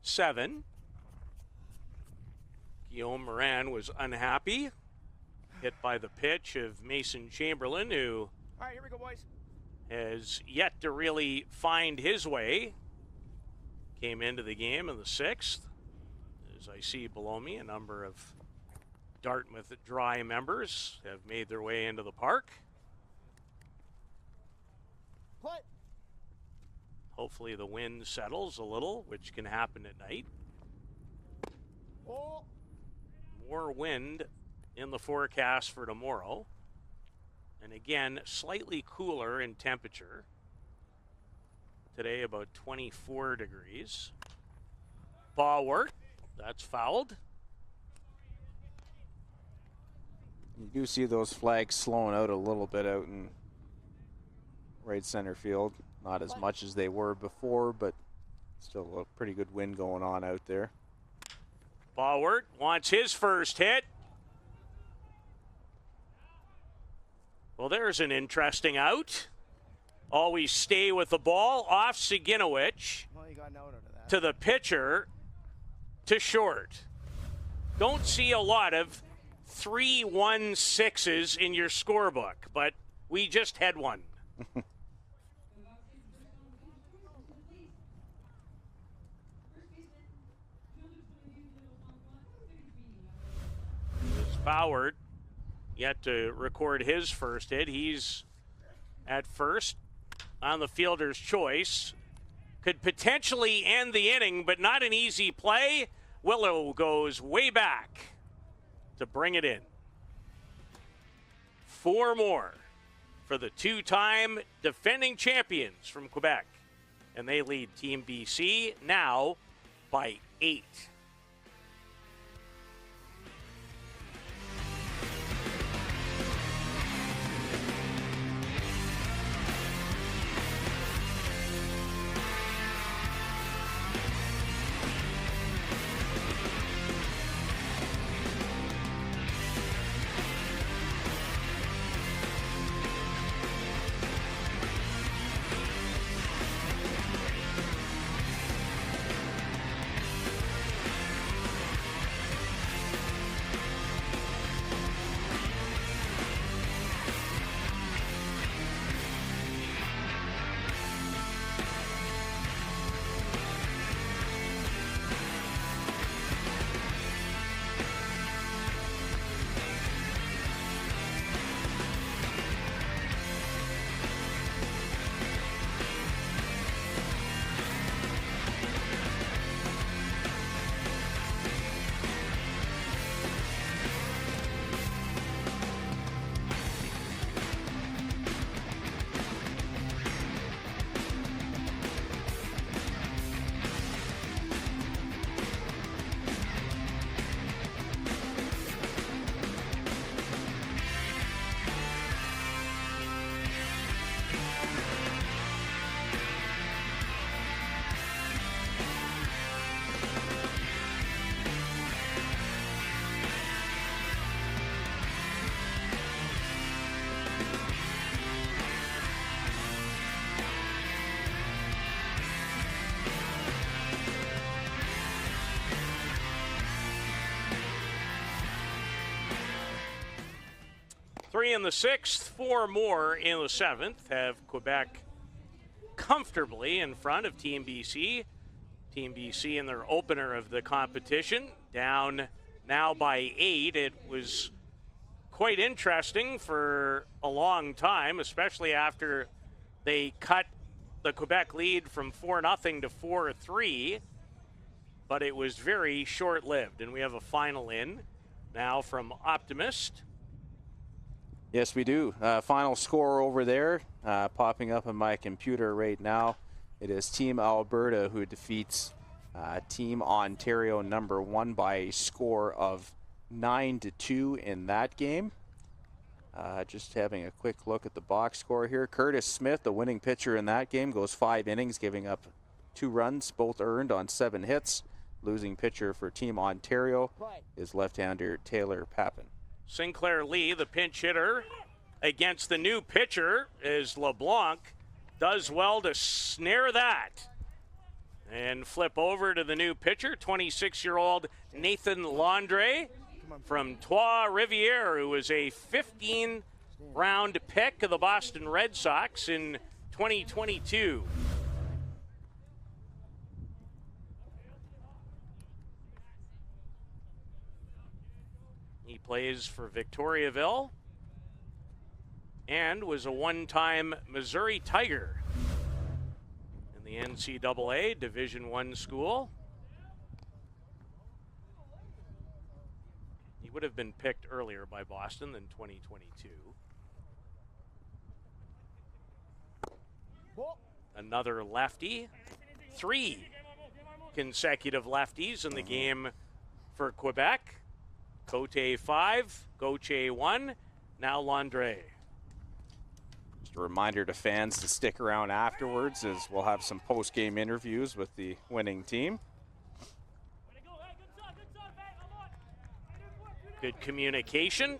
7. Guillaume Morin was unhappy, hit by the pitch of Mason Chamberlain, who All right, here we go, boys. has yet to really find his way. Came into the game in the 6th. As I see below me, a number of Dartmouth Dry members have made their way into the park. Play. Hopefully the wind settles a little, which can happen at night. Ball. More wind in the forecast for tomorrow. And again, slightly cooler in temperature. Today about 24 degrees. Ball work. That's fouled. You do see those flags slowing out a little bit out in right center field. Not as much as they were before, but still a pretty good wind going on out there. Ballward wants his first hit. Well, there's an interesting out. Always stay with the ball off Siginowicz Well, you got an out of that. to the pitcher to short. Don't see a lot of 3-1-6s in your scorebook, but we just had one. Boward yet to record his first hit. He's at first on the fielder's choice. Could potentially end the inning, but not an easy play. Willow goes way back to bring it in. 4 more for the two-time defending champions from Quebec. And they lead Team BC now by 8. Three in the 6th, 4 more in the 7th have Quebec comfortably in front of Team BC. Team BC in their opener of the competition, down now by 8. It was quite interesting for a long time, especially after they cut the Quebec lead from 4-0 to 4-3. But it was very short-lived, and we have a final in now from Optimist. Yes, we do. Final score over there, popping up on my computer right now. It is Team Alberta who defeats Team Ontario number 1 by a score of 9-2 in that game. Just having a quick look at the box score here. Curtis Smith, the winning pitcher in that game, goes 5 innings, giving up 2 runs, both earned on 7 hits. Losing pitcher for Team Ontario is left-hander Taylor Papin. Sinclair Lee, the pinch hitter, against the new pitcher, is LeBlanc. Does well to snare that. And flip over to the new pitcher, 26-year-old Nathan Landry from Trois-Rivières, who was a 15-round pick of the Boston Red Sox in 2022. plays for Victoriaville and was a one-time Missouri Tiger in the NCAA Division I school. He would have been picked earlier by Boston than 2022. Another lefty. 3 consecutive lefties in the game for Quebec. Cote 5, Gauthier 1, now Landry. Just a reminder to fans to stick around afterwards, as we'll have some post-game interviews with the winning team. Good communication.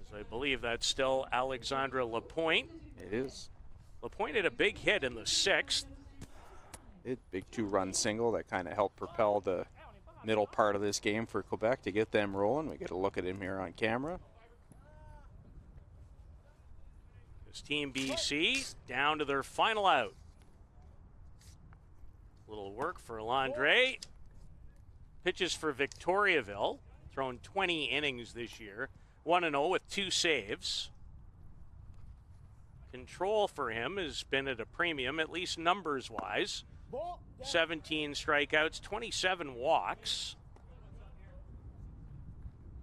As I believe that's still Alexandra Lapointe. It is. Lapointe had a big hit in the 6th. Big 2-run single that kind of helped propel the middle part of this game for Quebec to get them rolling. We get a look at him here on camera. This Team BC down to their final out. Little work for Landry. Pitches for Victoriaville. Thrown 20 innings this year. 1-0 with 2 saves. Control for him has been at a premium, at least numbers-wise. 17 strikeouts, 27 walks.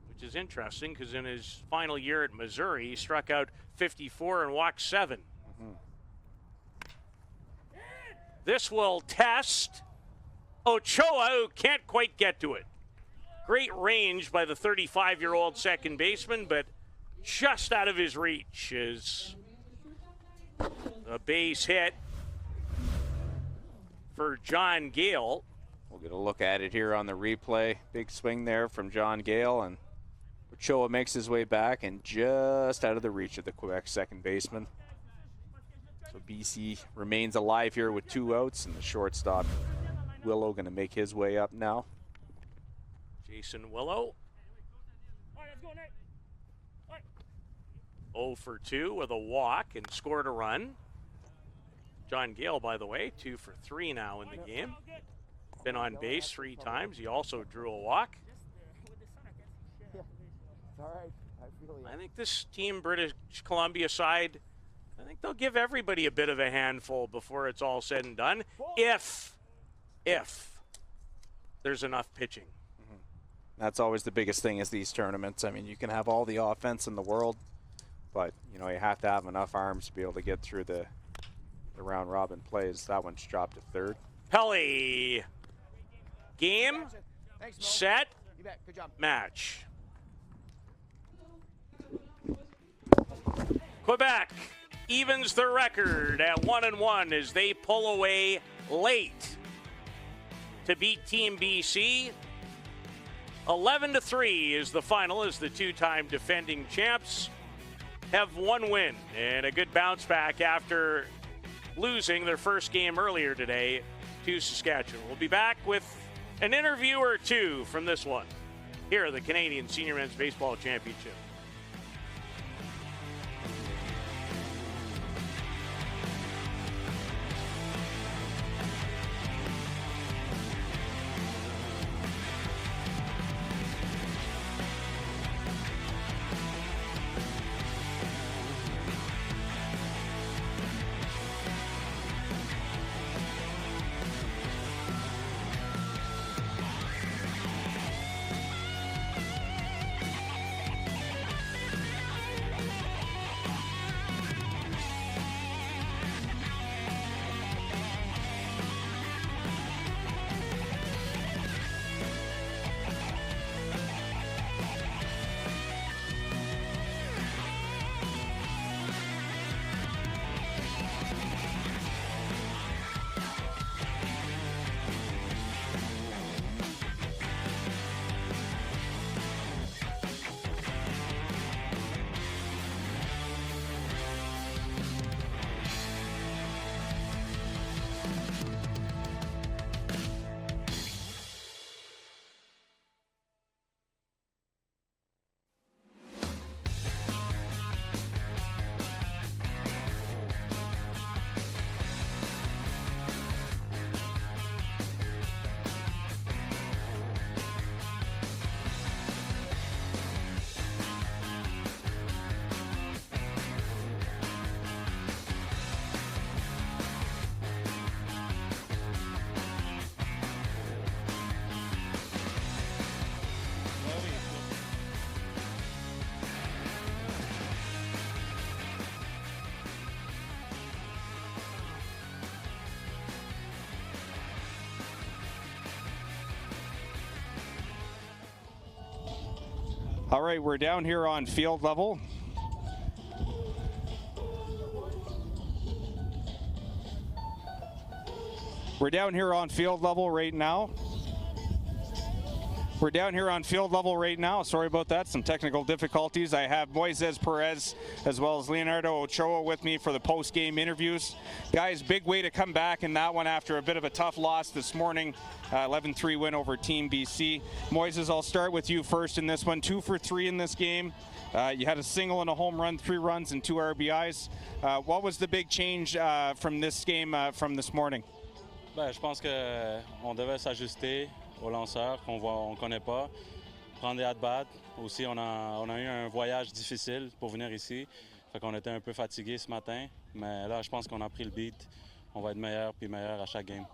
Which is interesting because in his final year at Missouri, he struck out 54 and walked 7. This will test Ochoa, who can't quite get to it. Great range by the 35-year-old second baseman, but just out of his reach is a base hit for John Gale. We'll get a look at it here on the replay. Big swing there from John Gale, and Ochoa makes his way back and just out of the reach of the Quebec second baseman. So BC remains alive here with 2 outs, and the shortstop Willow going to make his way up now. Jason Willow. 0 for 2 with a walk and scored a run. John Gale, by the way, 2 for 3 now in the game. Been on base 3 times. He also drew a walk. It's all right. I feel you. I think this Team British Columbia side, I think they'll give everybody a bit of a handful before it's all said and done, if there's enough pitching. That's always the biggest thing is these tournaments. I mean, you can have all the offense in the world, but, you know, you have to have enough arms to be able to get through the round-robin plays. That one's dropped to third. Pelly. Game, Thanks, Mo. set, You bet. Good job. match. Quebec evens their record at 1-1 as they pull away late to beat Team BC. 11-3 is the final as the 2-time defending champs have 1 win and a good bounce back after losing their first game earlier today to Saskatchewan. We'll be back with an interview or 2 from this one here at the Canadian Senior Men's Baseball Championship. All right, we're down here on field level. We're down here on field level right now. Sorry about that, some technical difficulties. I have Moises Perez as well as Leonardo Ochoa with me for the post-game interviews. Guys, big way to come back in that one after a bit of a tough loss this morning. 11-3 win over Team BC. Moises, I'll start with you first in this one. 2 for 3 in this game. You had a single and a home run, 3 runs and 2 RBIs. What was the big change from this game from this morning? Ben, je pense qu'on devait s'ajuster aux lanceurs qu'on ne connaît pas, prendre des at-bats. Aussi, on a eu un voyage difficile pour venir ici. Fait qu'on était un peu fatigués ce matin, mais là, je pense qu'on a pris le beat. On va être meilleur puis meilleur à chaque game.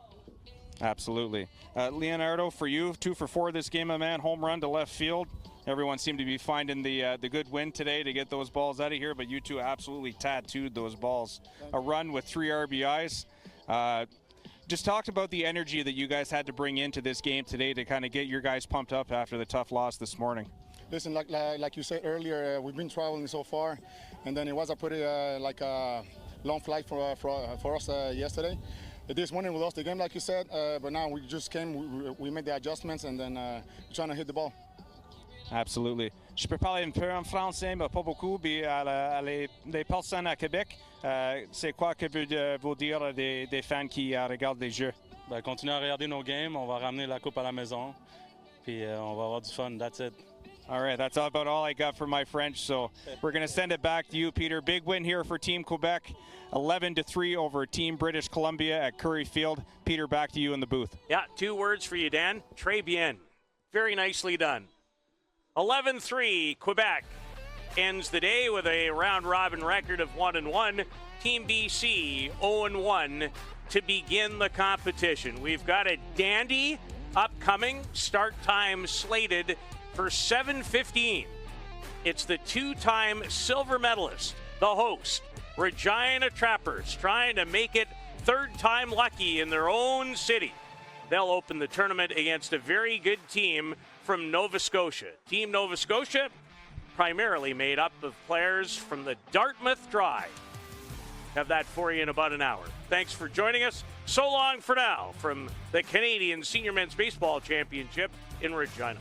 Absolutely. Leonardo, for you, 2 for 4 this game, my man. Home run to left field. Everyone seemed to be finding the good win today to get those balls out of here, but you two absolutely tattooed those balls. A run with 3 RBIs. Just talked about the energy that you guys had to bring into this game today to kind of get your guys pumped up after the tough loss this morning. Listen, like you said earlier, we've been traveling so far, and then it was a pretty long flight for us yesterday. This morning we lost the game, like you said, but now we just came, we made the adjustments, and then we're trying to hit the ball. Absolutely. Je peux parler un peu en français, mais pas beaucoup. Puis les personnes à Québec, c'est quoi que vous dire des fans qui regardent les jeux? Ben, continuez à regarder nos games, on va ramener la coupe à la maison, puis on va avoir du fun. That's it. All right, that's about all I got for my French, so we're going to send it back to you, Peter. Big win here for Team Quebec, 11-3 over Team British Columbia at Curry Field. Peter, back to you in the booth. Yeah, 2 words for you, Dan. Très bien. Very nicely done. 11-3, Quebec ends the day with a round-robin record of 1-1. Team BC 0-1 to begin the competition. We've got a dandy upcoming start time slated for 7:15. It's the 2-time silver medalist, the host, Regina Trappers, trying to make it 3rd time lucky in their own city. They'll open the tournament against a very good team from Nova Scotia. Team Nova Scotia, primarily made up of players from the Dartmouth Drive. Have that for you in about an hour. Thanks for joining us. So long for now from the Canadian Senior Men's Baseball Championship in Regina.